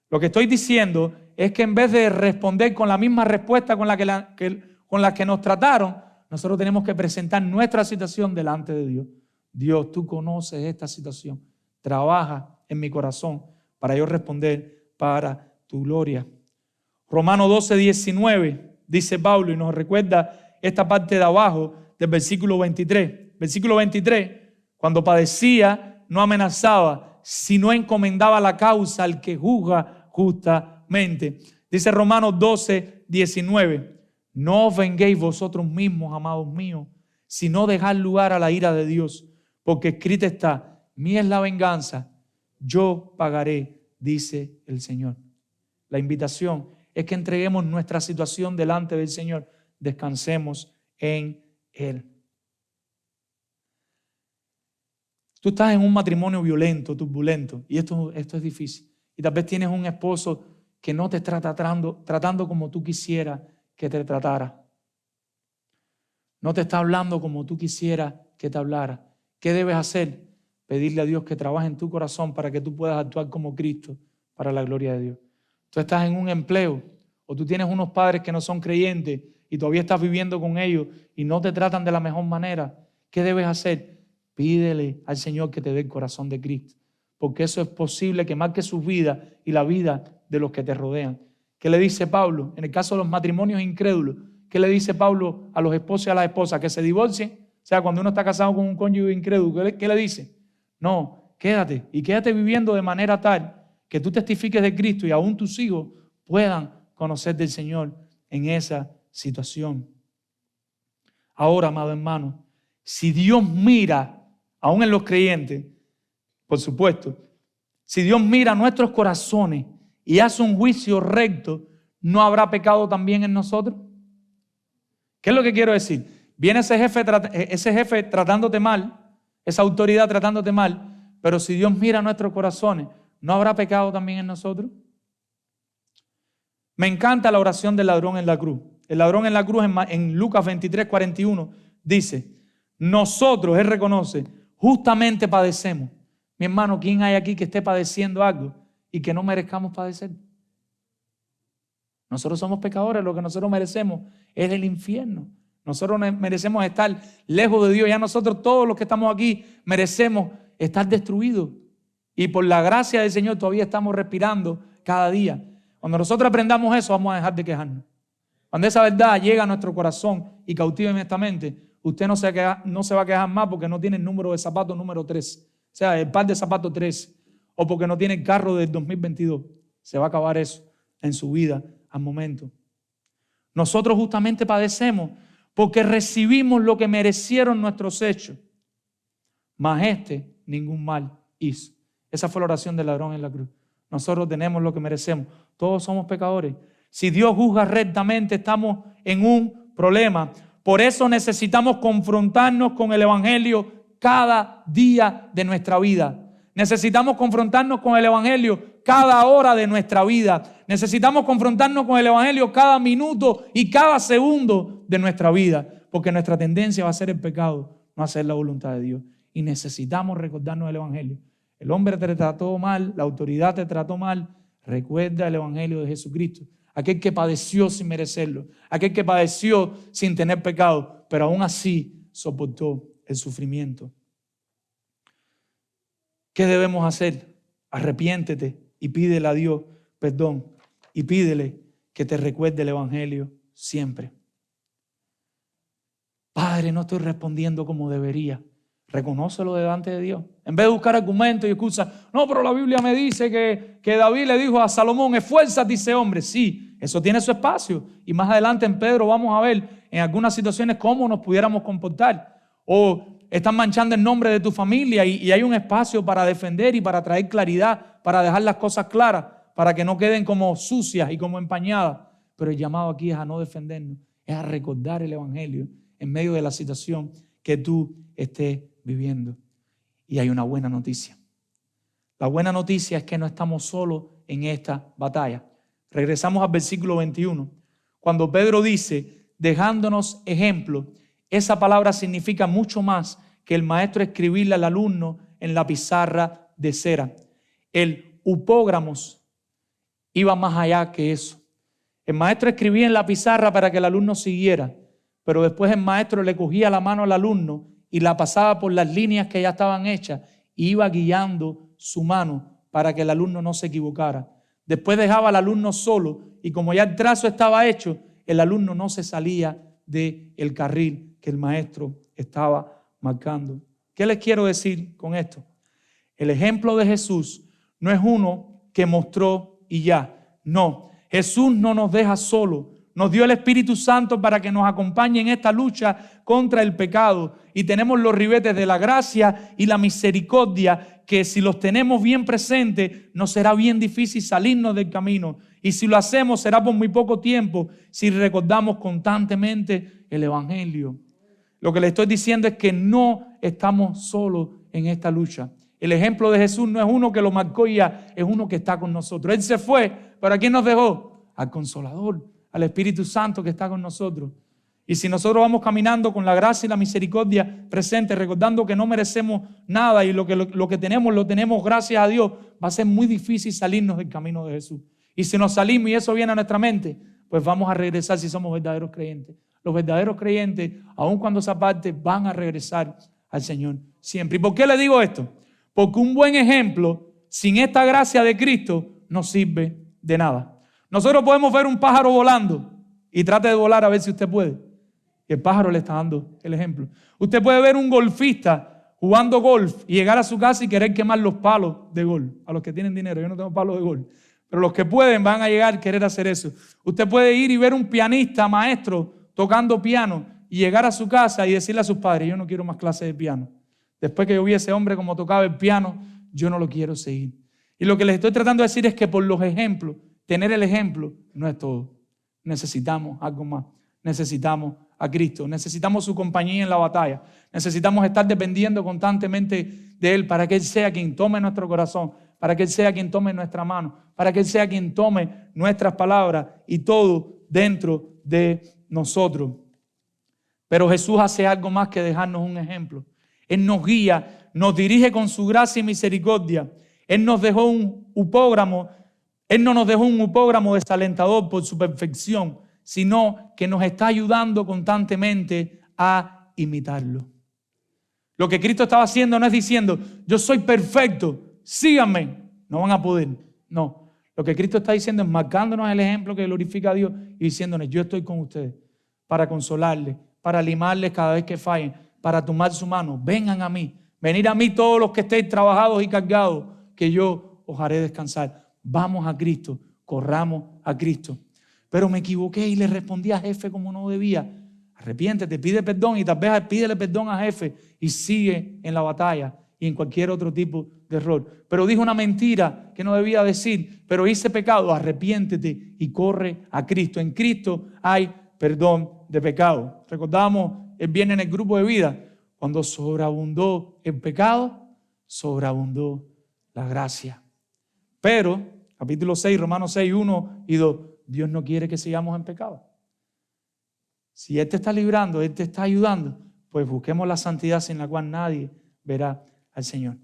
Lo que estoy diciendo es que en vez de responder con la misma respuesta con la que nos trataron, nosotros tenemos que presentar nuestra situación delante de Dios. Dios, tú conoces esta situación. Trabaja en mi corazón para yo responder para tu gloria. Romanos 12:19 dice Pablo y nos recuerda esta parte de abajo del versículo 23. Versículo 23, cuando padecía, no amenazaba, sino encomendaba la causa al que juzga justamente. Dice Romanos 12:19, no os venguéis vosotros mismos, amados míos, sino dejad lugar a la ira de Dios, porque escrito está, mía es la venganza, yo pagaré, dice el Señor. La invitación es que entreguemos nuestra situación delante del Señor, descansemos en Él. Tú estás en un matrimonio violento, turbulento, y esto es difícil. Y tal vez tienes un esposo que no te está tratando como tú quisieras que te tratara. No te está hablando como tú quisieras que te hablara. ¿Qué debes hacer? Pedirle a Dios que trabaje en tu corazón para que tú puedas actuar como Cristo para la gloria de Dios. Tú estás en un empleo o tú tienes unos padres que no son creyentes y todavía estás viviendo con ellos y no te tratan de la mejor manera. ¿Qué debes hacer? Pídele al Señor que te dé el corazón de Cristo, porque eso es posible que marque su vida y la vida de los que te rodean. ¿Qué le dice Pablo? En el caso de los matrimonios incrédulos, ¿qué le dice Pablo a los esposos y a las esposas? Que se divorcien. O sea, cuando uno está casado con un cónyuge incrédulo, ¿qué le dice? No, quédate y quédate viviendo de manera tal que tú testifiques de Cristo y aún tus hijos puedan conocer del Señor en esa situación. Ahora, amado hermano, si Dios mira, aún en los creyentes, por supuesto, si Dios mira nuestros corazones y hace un juicio recto, ¿no habrá pecado también en nosotros? ¿Qué es lo que quiero decir? Viene ese jefe tratándote mal, esa autoridad tratándote mal, pero si Dios mira nuestros corazones, ¿no habrá pecado también en nosotros? Me encanta la oración del ladrón en la cruz. El ladrón en la cruz en Lucas 23:41 dice, nosotros, él reconoce, justamente padecemos. Mi hermano, ¿quién hay aquí que esté padeciendo algo y que no merezcamos padecer? Nosotros somos pecadores, lo que nosotros merecemos es el infierno. Nosotros merecemos estar lejos de Dios. Ya nosotros, todos los que estamos aquí, merecemos estar destruidos. Y por la gracia del Señor todavía estamos respirando cada día. Cuando nosotros aprendamos eso, vamos a dejar de quejarnos. Cuando esa verdad llega a nuestro corazón y cautiva nuestra mente, usted no se va a quejar más porque no tiene el número de zapatos número 3. O sea, el par de zapatos 3. O porque no tiene el carro del 2022. Se va a acabar eso en su vida al momento. Nosotros justamente padecemos porque recibimos lo que merecieron nuestros hechos. Mas ningún mal hizo. Esa fue la oración del ladrón en la cruz. Nosotros tenemos lo que merecemos. Todos somos pecadores. Si Dios juzga rectamente, estamos en un problema. Por eso necesitamos confrontarnos con el Evangelio cada día de nuestra vida. Necesitamos confrontarnos con el Evangelio cada hora de nuestra vida. Necesitamos confrontarnos con el Evangelio cada minuto y cada segundo de nuestra vida. Porque nuestra tendencia va a ser el pecado, no hacer la voluntad de Dios. Y necesitamos recordarnos del Evangelio. El hombre te trató mal, la autoridad te trató mal. Recuerda el Evangelio de Jesucristo. Aquel que padeció sin merecerlo. Aquel que padeció sin tener pecado. Pero aún así soportó el sufrimiento. ¿Qué debemos hacer? Arrepiéntete y pídele a Dios perdón. Y pídele que te recuerde el Evangelio siempre. Padre, no estoy respondiendo como debería. Reconócelo delante de Dios. En vez de buscar argumentos y excusas, no, pero la Biblia me dice que David le dijo a Salomón, esfuérzate, dice hombre. Sí, eso tiene su espacio. Y más adelante en Pedro vamos a ver en algunas situaciones cómo nos pudiéramos comportar. O están manchando el nombre de tu familia y hay un espacio para defender y para traer claridad, para dejar las cosas claras, para que no queden como sucias y como empañadas. Pero el llamado aquí es a no defendernos, es a recordar el Evangelio en medio de la situación que tú estés viviendo. Y hay una buena noticia. La buena noticia es que no estamos solos en esta batalla. Regresamos al versículo 21. Cuando Pedro dice, dejándonos ejemplo, esa palabra significa mucho más que el maestro escribirle al alumno en la pizarra de cera. El upógramos iba más allá que eso. El maestro escribía en la pizarra para que el alumno siguiera, pero después el maestro le cogía la mano al alumno y la pasaba por las líneas que ya estaban hechas y iba guiando su mano para que el alumno no se equivocara. Después dejaba al alumno solo y como ya el trazo estaba hecho, el alumno no se salía del carril que el maestro estaba marcando. ¿Qué les quiero decir con esto? El ejemplo de Jesús no es uno que mostró y ya. No, Jesús no nos deja solo. Nos dio el Espíritu Santo para que nos acompañe en esta lucha contra el pecado. Y tenemos los ribetes de la gracia y la misericordia que si los tenemos bien presentes, nos será bien difícil salirnos del camino. Y si lo hacemos será por muy poco tiempo si recordamos constantemente el Evangelio. Lo que le estoy diciendo es que no estamos solos en esta lucha. El ejemplo de Jesús no es uno que lo marcó ya, es uno que está con nosotros. Él se fue, pero ¿a quién nos dejó? Al Consolador, al Espíritu Santo que está con nosotros. Y si nosotros vamos caminando con la gracia y la misericordia presente, recordando que no merecemos nada y lo que tenemos, lo tenemos gracias a Dios, va a ser muy difícil salirnos del camino de Jesús. Y si nos salimos y eso viene a nuestra mente, pues vamos a regresar si somos verdaderos creyentes. Los verdaderos creyentes, aun cuando se aparten, van a regresar al Señor siempre. ¿Y por qué le digo esto? Porque un buen ejemplo, sin esta gracia de Cristo, no sirve de nada. Nosotros podemos ver un pájaro volando y trate de volar a ver si usted puede. Y el pájaro le está dando el ejemplo. Usted puede ver un golfista jugando golf y llegar a su casa y querer quemar los palos de golf. A los que tienen dinero, yo no tengo palos de golf. Pero los que pueden van a llegar a querer hacer eso. Usted puede ir y ver un pianista, maestro, tocando piano y llegar a su casa y decirle a sus padres, yo no quiero más clases de piano. Después que yo vi a ese hombre como tocaba el piano, yo no lo quiero seguir. Y lo que les estoy tratando de decir es que por los ejemplos, tener el ejemplo no es todo. Necesitamos algo más. Necesitamos a Cristo. Necesitamos su compañía en la batalla. Necesitamos estar dependiendo constantemente de Él para que Él sea quien tome nuestro corazón, para que Él sea quien tome nuestra mano, para que Él sea quien tome nuestras palabras y todo dentro de nosotros. Pero Jesús hace algo más que dejarnos un ejemplo. Él nos guía, nos dirige con su gracia y misericordia. Él nos dejó un upógramo. Él no nos dejó un upógramo desalentador por su perfección, sino que nos está ayudando constantemente a imitarlo. Lo que Cristo estaba haciendo no es diciendo, yo soy perfecto, síganme. No van a poder. No. Lo que Cristo está diciendo es marcándonos el ejemplo que glorifica a Dios y diciéndonos, yo estoy con ustedes para consolarles, para limarles cada vez que fallen, para tomar su mano. Vengan a mí. Venid a mí todos los que estéis trabajados y cargados, que yo os haré descansar. Vamos a Cristo, corramos a Cristo. Pero me equivoqué y le respondí a jefe como no debía. Arrepiéntete, pide perdón y tal vez pídele perdón a jefe y sigue en la batalla y en cualquier otro tipo de error. Pero dije una mentira que no debía decir, pero hice pecado, arrepiéntete y corre a Cristo. En Cristo hay perdón de pecado. Recordamos el viernes en el grupo de vida, cuando sobreabundó el pecado, sobreabundó la gracia. Pero, capítulo 6, Romanos 6, 1 y 2, Dios no quiere que sigamos en pecado. Si Él te está librando, Él te está ayudando, pues busquemos la santidad sin la cual nadie verá al Señor.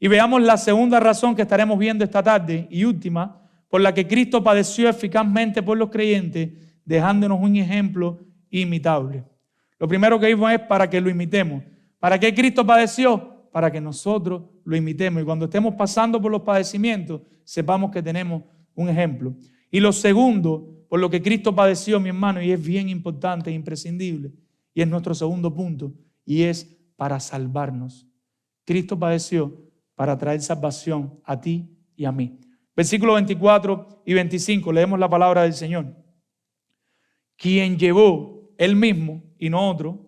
Y veamos la segunda razón que estaremos viendo esta tarde y última, por la que Cristo padeció eficazmente por los creyentes, dejándonos un ejemplo imitable. Lo primero que vimos es para que lo imitemos. ¿Para qué Cristo padeció? Para que nosotros lo imitemos. Y cuando estemos pasando por los padecimientos, sepamos que tenemos un ejemplo. Y lo segundo, por lo que Cristo padeció, mi hermano, y es bien importante e imprescindible, y es nuestro segundo punto, y es para salvarnos. Cristo padeció para traer salvación a ti y a mí. Versículos 24 y 25, leemos la palabra del Señor. Quien llevó Él mismo y no otro,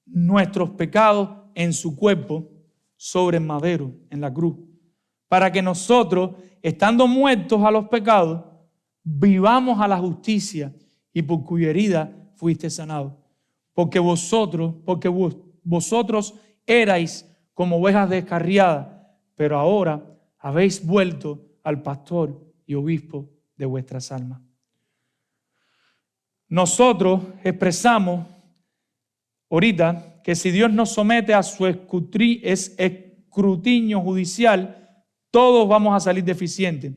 nuestros pecados en su cuerpo sobre el madero, en la cruz, para que nosotros, estando muertos a los pecados, vivamos a la justicia y por cuya herida fuiste sanado. Porque vosotros erais como ovejas descarriadas, pero ahora habéis vuelto al pastor y obispo de vuestras almas. Nosotros expresamos ahorita que si Dios nos somete a su escrutinio judicial, todos vamos a salir deficientes.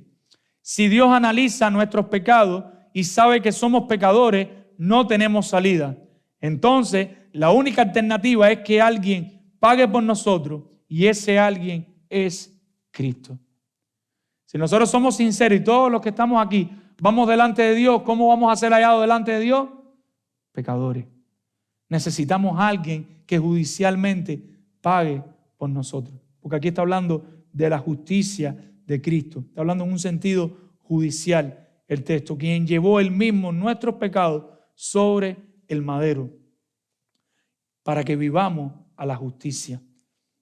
Si Dios analiza nuestros pecados y sabe que somos pecadores, no tenemos salida. Entonces, la única alternativa es que alguien pague por nosotros y ese alguien es Cristo. Si nosotros somos sinceros y todos los que estamos aquí vamos delante de Dios, ¿cómo vamos a ser hallados delante de Dios? Pecadores. Necesitamos a alguien que judicialmente pague por nosotros. Porque aquí está hablando de la justicia de Cristo. Está hablando en un sentido judicial el texto. Quien llevó Él mismo nuestros pecados sobre el madero para que vivamos a la justicia.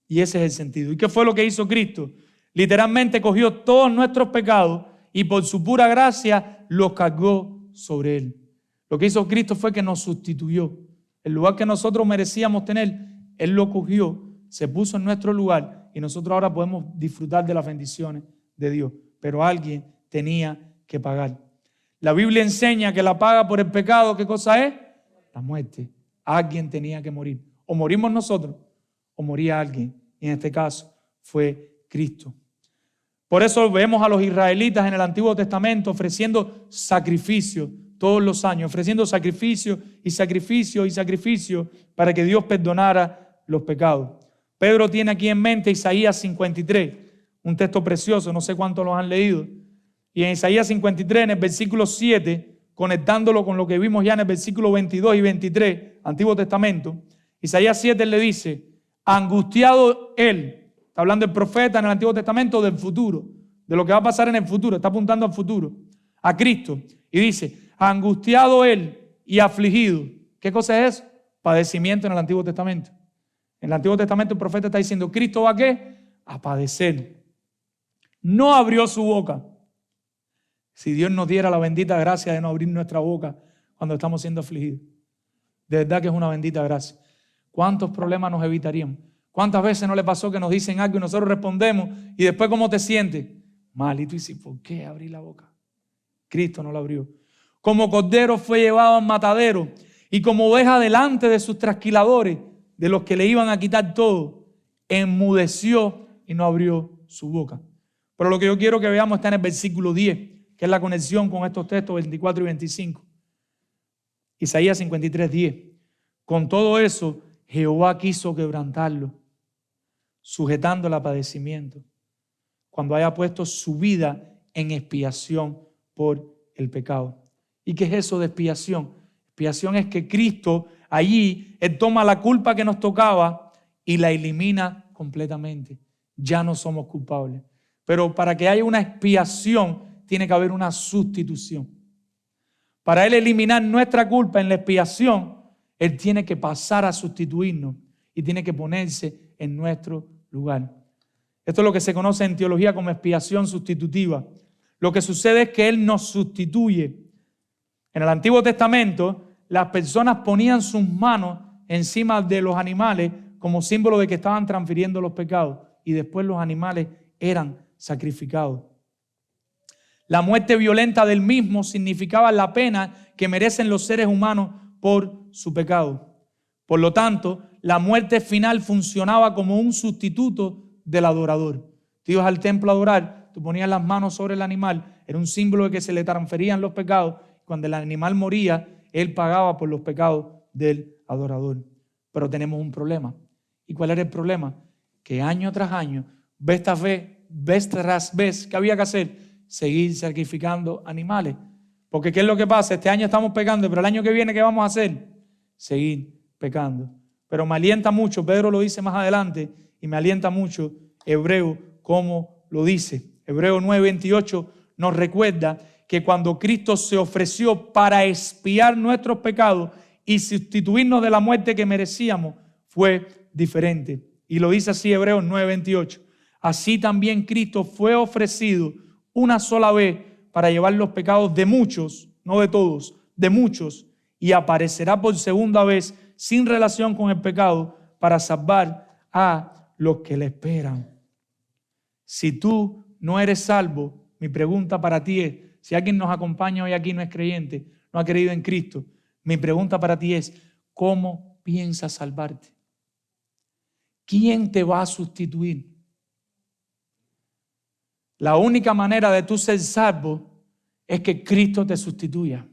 Y ese es el sentido. ¿Y qué fue lo que hizo Cristo? Literalmente cogió todos nuestros pecados y por su pura gracia los cargó sobre Él. Lo que hizo Cristo fue que nos sustituyó. El lugar que nosotros merecíamos tener, Él lo cogió, se puso en nuestro lugar y nosotros ahora podemos disfrutar de las bendiciones de Dios. Pero alguien tenía que pagar. La Biblia enseña que la paga por el pecado, ¿qué cosa es? La muerte. Alguien tenía que morir. O morimos nosotros o moría alguien. Y en este caso fue Cristo. Por eso vemos a los israelitas en el Antiguo Testamento ofreciendo sacrificios todos los años, ofreciendo sacrificio y sacrificio y sacrificio para que Dios perdonara los pecados. Pedro tiene aquí en mente Isaías 53, un texto precioso, no sé cuántos lo han leído. Y en Isaías 53, en el versículo 7, conectándolo con lo que vimos ya en el versículo 22 y 23, Antiguo Testamento, Isaías 7 le dice, angustiado él, está hablando el profeta en el Antiguo Testamento del futuro, de lo que va a pasar en el futuro, está apuntando al futuro, a Cristo. Y dice, angustiado él y afligido. ¿Qué cosa es eso? Padecimiento en el Antiguo Testamento. En el Antiguo Testamento el profeta está diciendo, ¿Cristo va a qué? A padecer. No abrió su boca. Si Dios nos diera la bendita gracia de no abrir nuestra boca cuando estamos siendo afligidos. De verdad que es una bendita gracia. ¿Cuántos problemas nos evitaríamos? ¿Cuántas veces no le pasó que nos dicen algo y nosotros respondemos y después ¿cómo te sientes? Mal. Y tú dices, ¿por qué abrí la boca? Cristo no la abrió. Como cordero fue llevado al matadero y como oveja delante de sus trasquiladores, de los que le iban a quitar todo, enmudeció y no abrió su boca. Pero lo que yo quiero que veamos está en el versículo 10, que es la conexión con estos textos 24 y 25. Isaías 53, 10. Con todo eso, Jehová quiso quebrantarlo, sujetándolo a padecimiento, cuando haya puesto su vida en expiación por el pecado. ¿Y qué es eso de expiación? Expiación es que Cristo allí, Él toma la culpa que nos tocaba y la elimina completamente. Ya no somos culpables. Pero para que haya una expiación, tiene que haber una sustitución. Para Él eliminar nuestra culpa en la expiación, Él tiene que pasar a sustituirnos y tiene que ponerse en nuestro lugar. Esto es lo que se conoce en teología como expiación sustitutiva. Lo que sucede es que Él nos sustituye. En el Antiguo Testamento, las personas ponían sus manos encima de los animales como símbolo de que estaban transfiriendo los pecados y después los animales eran sacrificados. La muerte violenta del mismo significaba la pena que merecen los seres humanos por su pecado. Por lo tanto, la muerte final funcionaba como un sustituto del adorador. Tú ibas al templo a adorar, tú ponías las manos sobre el animal, era un símbolo de que se le transferían los pecados. Cuando el animal moría, él pagaba por los pecados del adorador. Pero tenemos un problema. ¿Y cuál era el problema? Que año tras año, vez tras vez, ¿qué había que hacer? Seguir sacrificando animales. Porque ¿qué es lo que pasa? Este año estamos pecando, pero el año que viene, ¿qué vamos a hacer? Seguir pecando. Pero me alienta mucho, Pedro lo dice más adelante, y me alienta mucho Hebreo como lo dice. Hebreo 9:28 nos recuerda que cuando Cristo se ofreció para expiar nuestros pecados y sustituirnos de la muerte que merecíamos, fue diferente. Y lo dice así Hebreos 9:28. Así también Cristo fue ofrecido una sola vez para llevar los pecados de muchos, no de todos, de muchos, y aparecerá por segunda vez sin relación con el pecado para salvar a los que le esperan. Si tú no eres salvo, mi pregunta para ti es, si alguien nos acompaña hoy aquí no es creyente, no ha creído en Cristo, mi pregunta para ti es, ¿cómo piensas salvarte? ¿Quién te va a sustituir? La única manera de tú ser salvo es que Cristo te sustituya.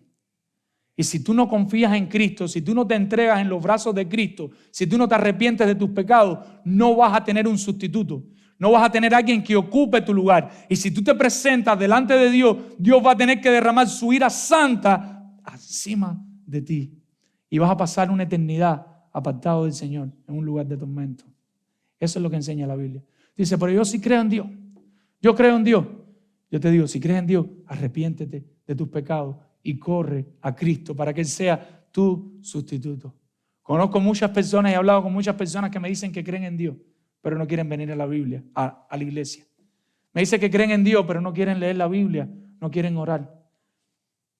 Y si tú no confías en Cristo, si tú no te entregas en los brazos de Cristo, si tú no te arrepientes de tus pecados, no vas a tener un sustituto. No vas a tener alguien que ocupe tu lugar. Y si tú te presentas delante de Dios, Dios va a tener que derramar su ira santa encima de ti. Y vas a pasar una eternidad apartado del Señor en un lugar de tormento. Eso es lo que enseña la Biblia. Dice, pero yo sí creo en Dios. Yo creo en Dios. Yo te digo, si crees en Dios, arrepiéntete de tus pecados y corre a Cristo para que Él sea tu sustituto. Conozco muchas personas y he hablado con muchas personas que me dicen que creen en Dios, pero no quieren venir a la Biblia, a la iglesia. Me dicen que creen en Dios, pero no quieren leer la Biblia, no quieren orar.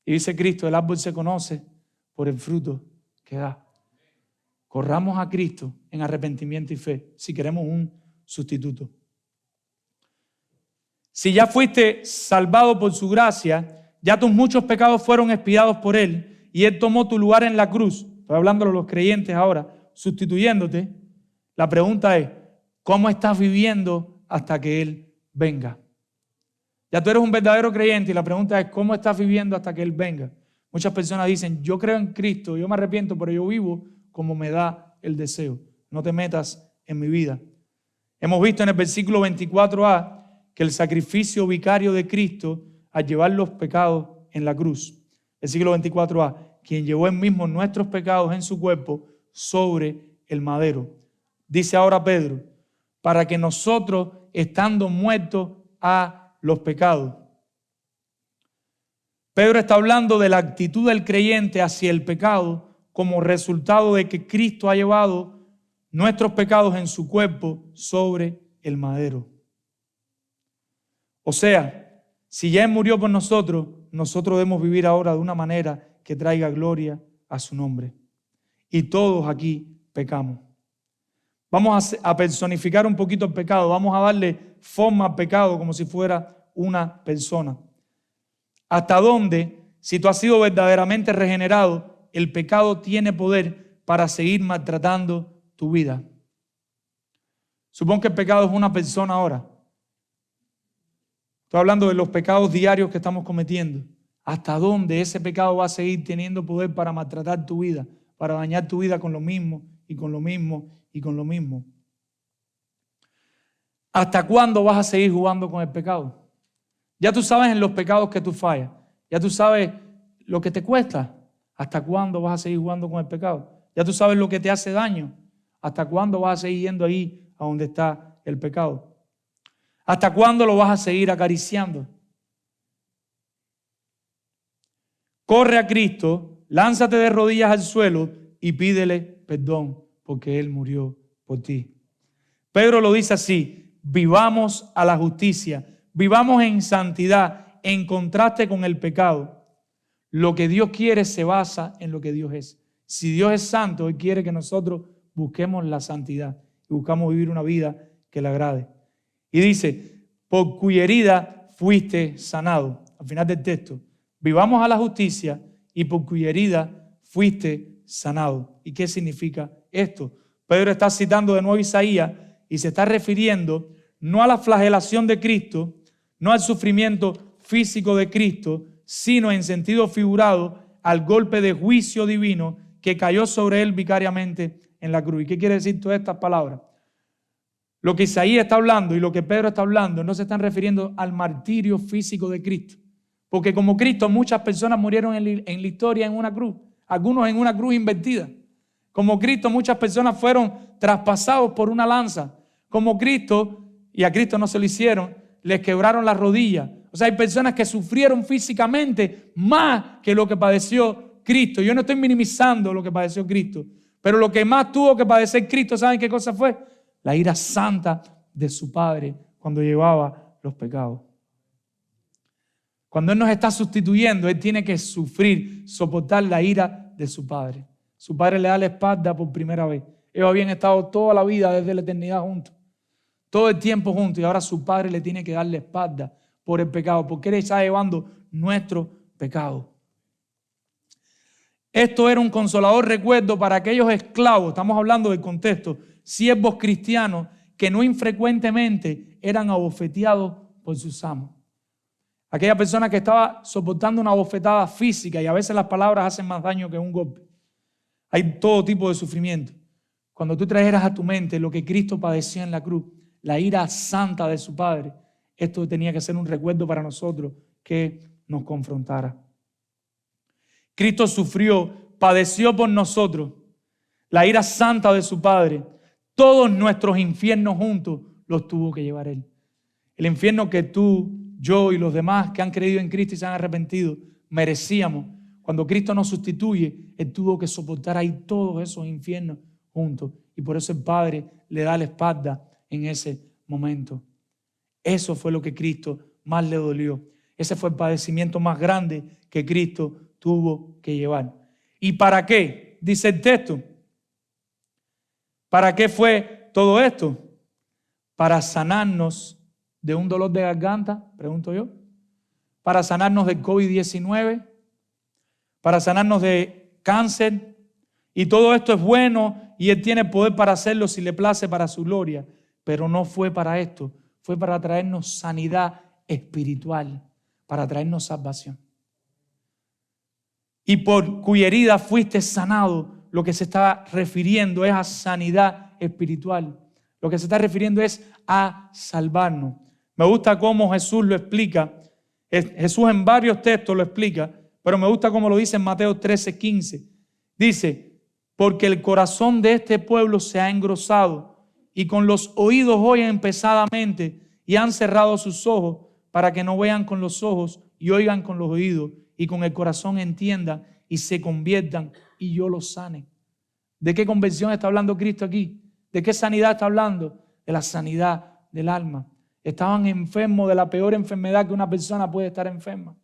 Y dice Cristo, el árbol se conoce por el fruto que da. Corramos a Cristo en arrepentimiento y fe si queremos un sustituto. Si ya fuiste salvado por su gracia, ya tus muchos pecados fueron expiados por Él y Él tomó tu lugar en la cruz. Estoy hablando de los creyentes ahora, sustituyéndote. La pregunta es, ¿cómo estás viviendo hasta que Él venga? Ya tú eres un verdadero creyente y la pregunta es, ¿cómo estás viviendo hasta que Él venga? Muchas personas dicen, yo creo en Cristo, yo me arrepiento, pero yo vivo como me da el deseo. No te metas en mi vida. Hemos visto en el versículo 24a que el sacrificio vicario de Cristo al llevar los pecados en la cruz. Versículo 24a, quien llevó él mismo nuestros pecados en su cuerpo sobre el madero. Dice ahora Pedro, para que nosotros, estando muertos a los pecados. Pedro está hablando de la actitud del creyente hacia el pecado como resultado de que Cristo ha llevado nuestros pecados en su cuerpo sobre el madero. O sea, si ya Él murió por nosotros, nosotros debemos vivir ahora de una manera que traiga gloria a su nombre. Y todos aquí pecamos. Vamos a personificar un poquito el pecado. Vamos a darle forma al pecado como si fuera una persona. ¿Hasta dónde, si tú has sido verdaderamente regenerado, el pecado tiene poder para seguir maltratando tu vida? Supón que el pecado es una persona ahora. Estoy hablando de los pecados diarios que estamos cometiendo. ¿Hasta dónde ese pecado va a seguir teniendo poder para maltratar tu vida, para dañar tu vida con lo mismo y con lo mismo y con lo mismo? ¿Hasta cuándo vas a seguir jugando con el pecado? Ya tú sabes en los pecados que tú fallas. Ya tú sabes lo que te cuesta. ¿Hasta cuándo vas a seguir jugando con el pecado? Ya tú sabes lo que te hace daño. ¿Hasta cuándo vas a seguir yendo ahí a donde está el pecado? ¿Hasta cuándo lo vas a seguir acariciando? Corre a Cristo, lánzate de rodillas al suelo y pídele perdón porque Él murió por ti. Pedro lo dice así, vivamos a la justicia, vivamos en santidad, en contraste con el pecado. Lo que Dios quiere se basa en lo que Dios es. Si Dios es santo, Él quiere que nosotros busquemos la santidad y buscamos vivir una vida que le agrade. Y dice, por cuya herida fuiste sanado. Al final del texto, vivamos a la justicia y por cuya herida fuiste sanado. ¿Y qué significa esto? Pedro está citando de nuevo Isaías y se está refiriendo no a la flagelación de Cristo, no al sufrimiento físico de Cristo, sino en sentido figurado al golpe de juicio divino que cayó sobre él vicariamente en la cruz. ¿Y qué quiere decir todas estas palabras? Lo que Isaías está hablando y lo que Pedro está hablando no se están refiriendo al martirio físico de Cristo. Porque como Cristo, muchas personas murieron en la historia en una cruz, algunos en una cruz invertida. Como Cristo, muchas personas fueron traspasados por una lanza. Como Cristo, y a Cristo no se lo hicieron, les quebraron las rodillas. O sea, hay personas que sufrieron físicamente más que lo que padeció Cristo. Yo no estoy minimizando lo que padeció Cristo, pero lo que más tuvo que padecer Cristo, ¿saben qué cosa fue? La ira santa de su Padre cuando llevaba los pecados. Cuando Él nos está sustituyendo, Él tiene que sufrir, soportar la ira de su Padre. Su Padre le da la espalda por primera vez. Ellos habían estado toda la vida desde la eternidad juntos, todo el tiempo juntos, y ahora su Padre le tiene que dar la espalda por el pecado, porque Él está llevando nuestro pecado. Esto era un consolador recuerdo para aquellos esclavos, estamos hablando del contexto, siervos cristianos que no infrecuentemente eran abofeteados por sus amos. Aquella persona que estaba soportando una bofetada física, y a veces las palabras hacen más daño que un golpe. Hay todo tipo de sufrimiento. Cuando tú trajeras a tu mente lo que Cristo padeció en la cruz, la ira santa de su Padre, esto tenía que ser un recuerdo para nosotros que nos confrontara. Cristo sufrió, padeció por nosotros la ira santa de su Padre. Todos nuestros infiernos juntos los tuvo que llevar Él. El infierno que tú, yo y los demás que han creído en Cristo y se han arrepentido merecíamos. Cuando Cristo nos sustituye, Él tuvo que soportar ahí todos esos infiernos juntos. Y por eso el Padre le da la espalda en ese momento. Eso fue lo que Cristo más le dolió. Ese fue el padecimiento más grande que Cristo tuvo que llevar. ¿Y para qué? Dice el texto. ¿Para qué fue todo esto? Para sanarnos de un dolor de garganta, pregunto yo. Para sanarnos del COVID-19. Para sanarnos de cáncer. Y todo esto es bueno y Él tiene poder para hacerlo si le place para su gloria. Pero no fue para esto. Fue para traernos sanidad espiritual. Para traernos salvación. Y por cuya herida fuiste sanado, lo que se está refiriendo es a sanidad espiritual. Lo que se está refiriendo es a salvarnos. Me gusta cómo Jesús lo explica. Jesús en varios textos lo explica, pero me gusta como lo dice en Mateo 13:15. Dice, porque el corazón de este pueblo se ha engrosado y con los oídos oyen pesadamente y han cerrado sus ojos para que no vean con los ojos y oigan con los oídos y con el corazón entiendan y se conviertan y yo los sane. ¿De qué conversión está hablando Cristo aquí? ¿De qué sanidad está hablando? De la sanidad del alma. Estaban enfermos de la peor enfermedad que una persona puede estar enferma.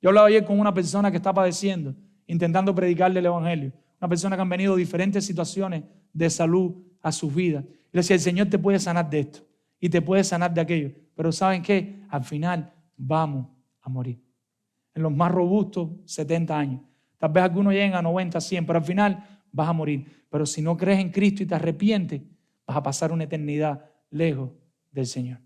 Yo hablaba ayer con una persona que está padeciendo, intentando predicarle el evangelio. Una persona que han venido diferentes situaciones de salud a sus vidas. Y le decía, el Señor te puede sanar de esto y te puede sanar de aquello. Pero ¿saben qué? Al final vamos a morir. En los más robustos, 70 años. Tal vez algunos lleguen a 90, 100, pero al final vas a morir. Pero si no crees en Cristo y te arrepientes, vas a pasar una eternidad lejos del Señor.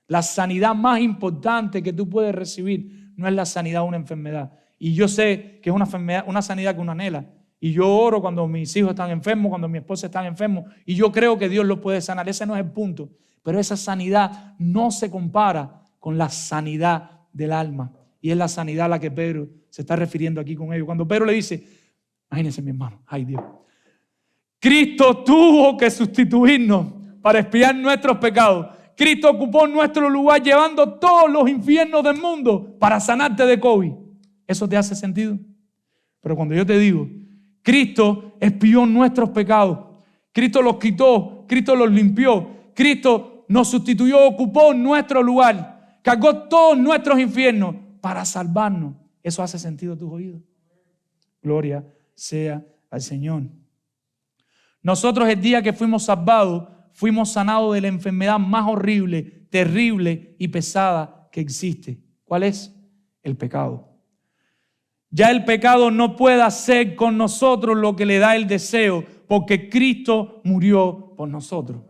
La sanidad más importante que tú puedes recibir no es la sanidad de una enfermedad. Y yo sé que es una sanidad que uno anhela. Y yo oro cuando mis hijos están enfermos, cuando mi esposa está enfermo. Y yo creo que Dios los puede sanar. Ese no es el punto. Pero esa sanidad no se compara con la sanidad del alma. Y es la sanidad a la que Pedro se está refiriendo aquí con ellos. Cuando Pedro le dice, imagínense mi hermano, ay Dios, Cristo tuvo que sustituirnos para expiar nuestros pecados. Cristo ocupó nuestro lugar llevando todos los infiernos del mundo para sanarte de COVID. ¿Eso te hace sentido? Pero cuando yo te digo, Cristo expió nuestros pecados, Cristo los quitó, Cristo los limpió, Cristo nos sustituyó, ocupó nuestro lugar, cargó todos nuestros infiernos para salvarnos. ¿Eso hace sentido a tus oídos? Gloria sea al Señor. Nosotros el día que fuimos salvados, fuimos sanados de la enfermedad más horrible, terrible y pesada que existe. ¿Cuál es? El pecado. Ya el pecado no puede hacer con nosotros lo que le da el deseo, porque Cristo murió por nosotros.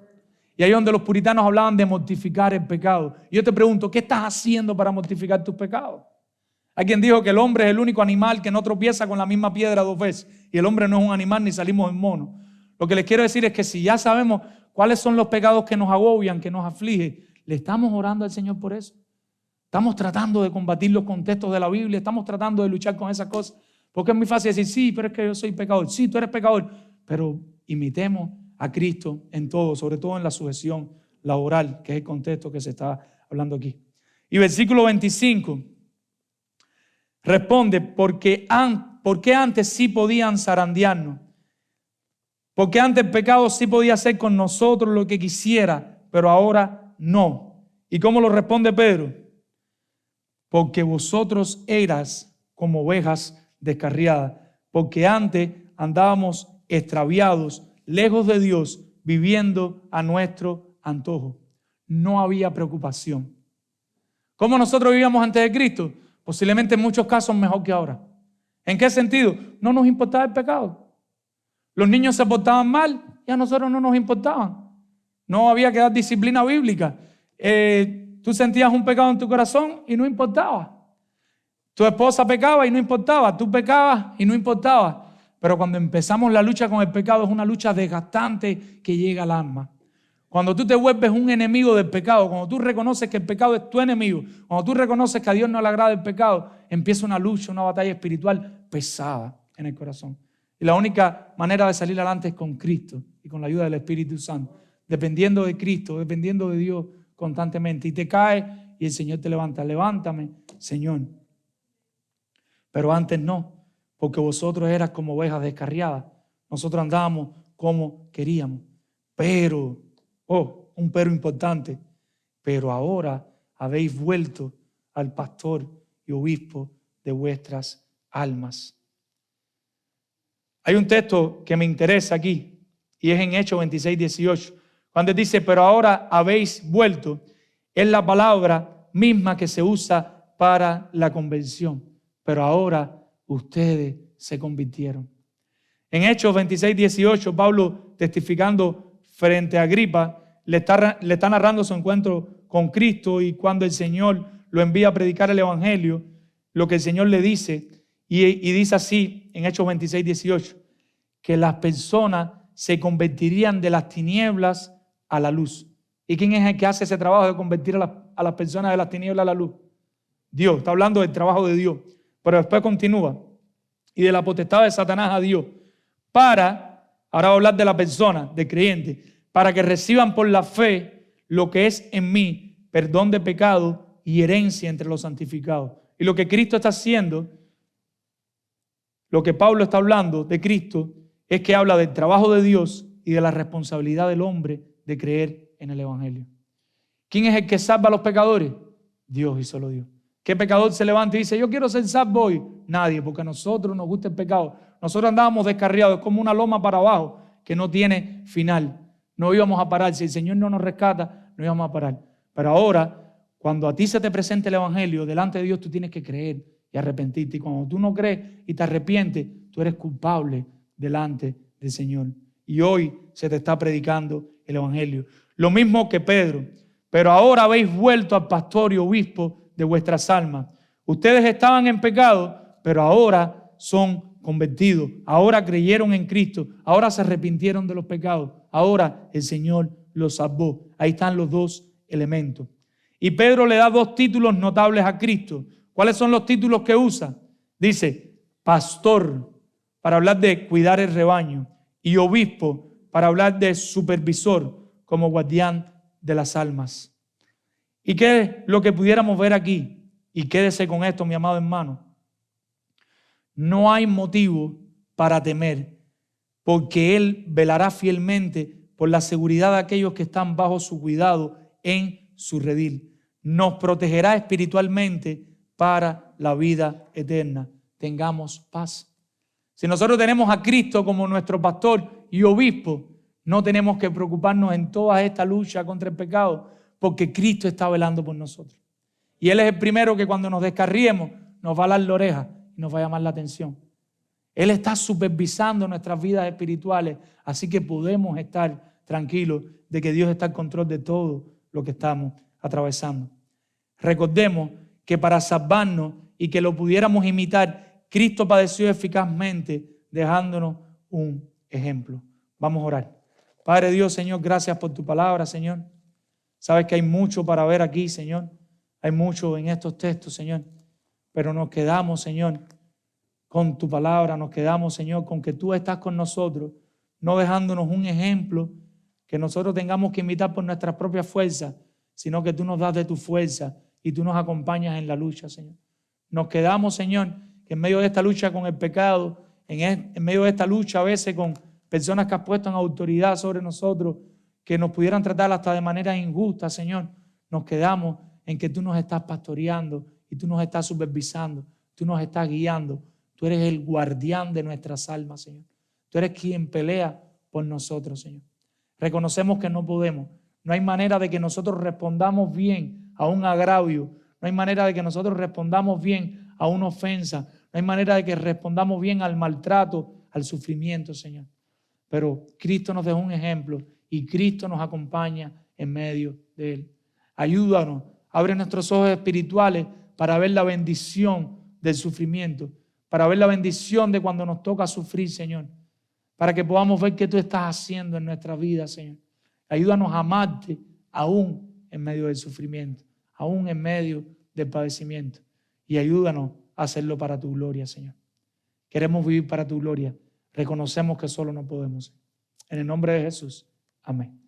Y ahí es donde los puritanos hablaban de mortificar el pecado. Y yo te pregunto, ¿qué estás haciendo para mortificar tus pecados? Hay quien dijo que el hombre es el único animal que no tropieza con la misma piedra 2 veces. Y el hombre no es un animal ni salimos en mono. Lo que les quiero decir es que si ya sabemos cuáles son los pecados que nos agobian, que nos afligen, le estamos orando al Señor por eso. Estamos tratando de combatir los contextos de la Biblia, estamos tratando de luchar con esas cosas. Porque es muy fácil decir, sí, pero es que yo soy pecador. Sí, tú eres pecador. Pero imitemos a Cristo en todo, sobre todo en la sujeción laboral, que es el contexto que se está hablando aquí. Y versículo 25 responde, porque antes sí podían zarandearnos. Porque antes el pecado sí podía hacer con nosotros lo que quisiera, pero ahora no. ¿Y cómo lo responde Pedro? Porque vosotros eras como ovejas descarriadas, porque antes andábamos extraviados, lejos de Dios, viviendo a nuestro antojo. No había preocupación. ¿Cómo nosotros vivíamos antes de Cristo? Posiblemente en muchos casos mejor que ahora. ¿En qué sentido? No nos importaba el pecado. Los niños se portaban mal y a nosotros no nos importaban. No había que dar disciplina bíblica. Tú sentías un pecado en tu corazón y no importaba. Tu esposa pecaba y no importaba. Tú pecabas y no importaba. Pero cuando empezamos la lucha con el pecado es una lucha desgastante que llega al alma. Cuando tú te vuelves un enemigo del pecado, cuando tú reconoces que el pecado es tu enemigo, cuando tú reconoces que a Dios no le agrada el pecado, empieza una lucha, una batalla espiritual pesada en el corazón. Y la única manera de salir adelante es con Cristo y con la ayuda del Espíritu Santo. Dependiendo de Cristo, dependiendo de Dios constantemente. Y te caes y el Señor te levanta. Levántame, Señor. Pero antes no, porque vosotros eras como ovejas descarriadas. Nosotros andábamos como queríamos. Pero, un pero importante. Pero ahora habéis vuelto al pastor y obispo de vuestras almas. Hay un texto que me interesa aquí y es en Hechos 26, 18. Cuando dice, pero ahora habéis vuelto, es la palabra misma que se usa para la conversión. Pero ahora ustedes se convirtieron. En Hechos 26, 18, Pablo, testificando frente a Agripa, le está narrando su encuentro con Cristo y cuando el Señor lo envía a predicar el evangelio, lo que el Señor le dice. Y dice así en Hechos 26, 18, que las personas se convertirían de las tinieblas a la luz. ¿Y quién es el que hace ese trabajo de convertir a las personas de las tinieblas a la luz? Dios. Está hablando del trabajo de Dios. Pero después continúa. Y de la potestad de Satanás a Dios. Ahora va a hablar de la persona, del creyente, para que reciban por la fe lo que es en mí, perdón de pecado y herencia entre los santificados. Y lo que Cristo está haciendo, lo que Pablo está hablando de Cristo, es que habla del trabajo de Dios y de la responsabilidad del hombre de creer en el Evangelio. ¿Quién es el que salva a los pecadores? Dios y solo Dios. ¿Qué pecador se levanta y dice, yo quiero ser salvo hoy? Nadie, porque a nosotros nos gusta el pecado. Nosotros andábamos descarriados, es como una loma para abajo que no tiene final. No íbamos a parar. Si el Señor no nos rescata, no íbamos a parar. Pero ahora, cuando a ti se te presente el Evangelio, delante de Dios tú tienes que creer y arrepentirte. Y cuando tú no crees y te arrepientes, tú eres culpable delante del Señor. Y hoy se te está predicando el Evangelio. Lo mismo que Pedro. Pero ahora habéis vuelto al pastor y obispo de vuestras almas. Ustedes estaban en pecado, pero ahora son convertidos. Ahora creyeron en Cristo. Ahora se arrepintieron de los pecados. Ahora el Señor los salvó. Ahí están los dos elementos. Y Pedro le da dos títulos notables a Cristo. ¿Cuáles son los títulos que usa? Dice, pastor, para hablar de cuidar el rebaño, y obispo, para hablar de supervisor, como guardián de las almas. ¿Y qué es lo que pudiéramos ver aquí? Y quédese con esto, mi amado hermano. No hay motivo para temer, porque Él velará fielmente por la seguridad de aquellos que están bajo su cuidado en su redil. Nos protegerá espiritualmente para la vida eterna. Tengamos paz. Si nosotros tenemos a Cristo como nuestro pastor y obispo, no tenemos que preocuparnos en toda esta lucha contra el pecado, porque Cristo está velando por nosotros. Y Él es el primero que cuando nos descarriemos nos va a dar la oreja y nos va a llamar la atención. Él está supervisando nuestras vidas espirituales, así que podemos estar tranquilos de que Dios está en control de todo lo que estamos atravesando. Recordemos que para salvarnos y que lo pudiéramos imitar, Cristo padeció eficazmente dejándonos un ejemplo. Vamos a orar. Padre Dios, Señor, gracias por tu palabra, Señor. Sabes que hay mucho para ver aquí, Señor. Hay mucho en estos textos, Señor. Pero nos quedamos, Señor, con tu palabra. Nos quedamos, Señor, con que tú estás con nosotros, no dejándonos un ejemplo que nosotros tengamos que imitar por nuestras propias fuerzas, sino que tú nos das de tu fuerza y tú nos acompañas en la lucha, Señor. Nos quedamos, Señor, que en medio de esta lucha con el pecado, en medio de esta lucha a veces con personas que has puesto en autoridad sobre nosotros, que nos pudieran tratar hasta de manera injusta, Señor, nos quedamos en que tú nos estás pastoreando y tú nos estás supervisando, tú nos estás guiando. Tú eres el guardián de nuestras almas, Señor. Tú eres quien pelea por nosotros, Señor. Reconocemos que no podemos. No hay manera de que nosotros respondamos bien a un agravio. No hay manera de que nosotros respondamos bien a una ofensa. No hay manera de que respondamos bien al maltrato, al sufrimiento, Señor. Pero Cristo nos dejó un ejemplo y Cristo nos acompaña en medio de él. Ayúdanos, abre nuestros ojos espirituales para ver la bendición del sufrimiento, para ver la bendición de cuando nos toca sufrir, Señor, para que podamos ver qué tú estás haciendo en nuestra vida, Señor. Ayúdanos a amarte aún en medio del sufrimiento, aún en medio del padecimiento, y ayúdanos a hacerlo para tu gloria, Señor. Queremos vivir para tu gloria. Reconocemos que solo no podemos. En el nombre de Jesús. Amén.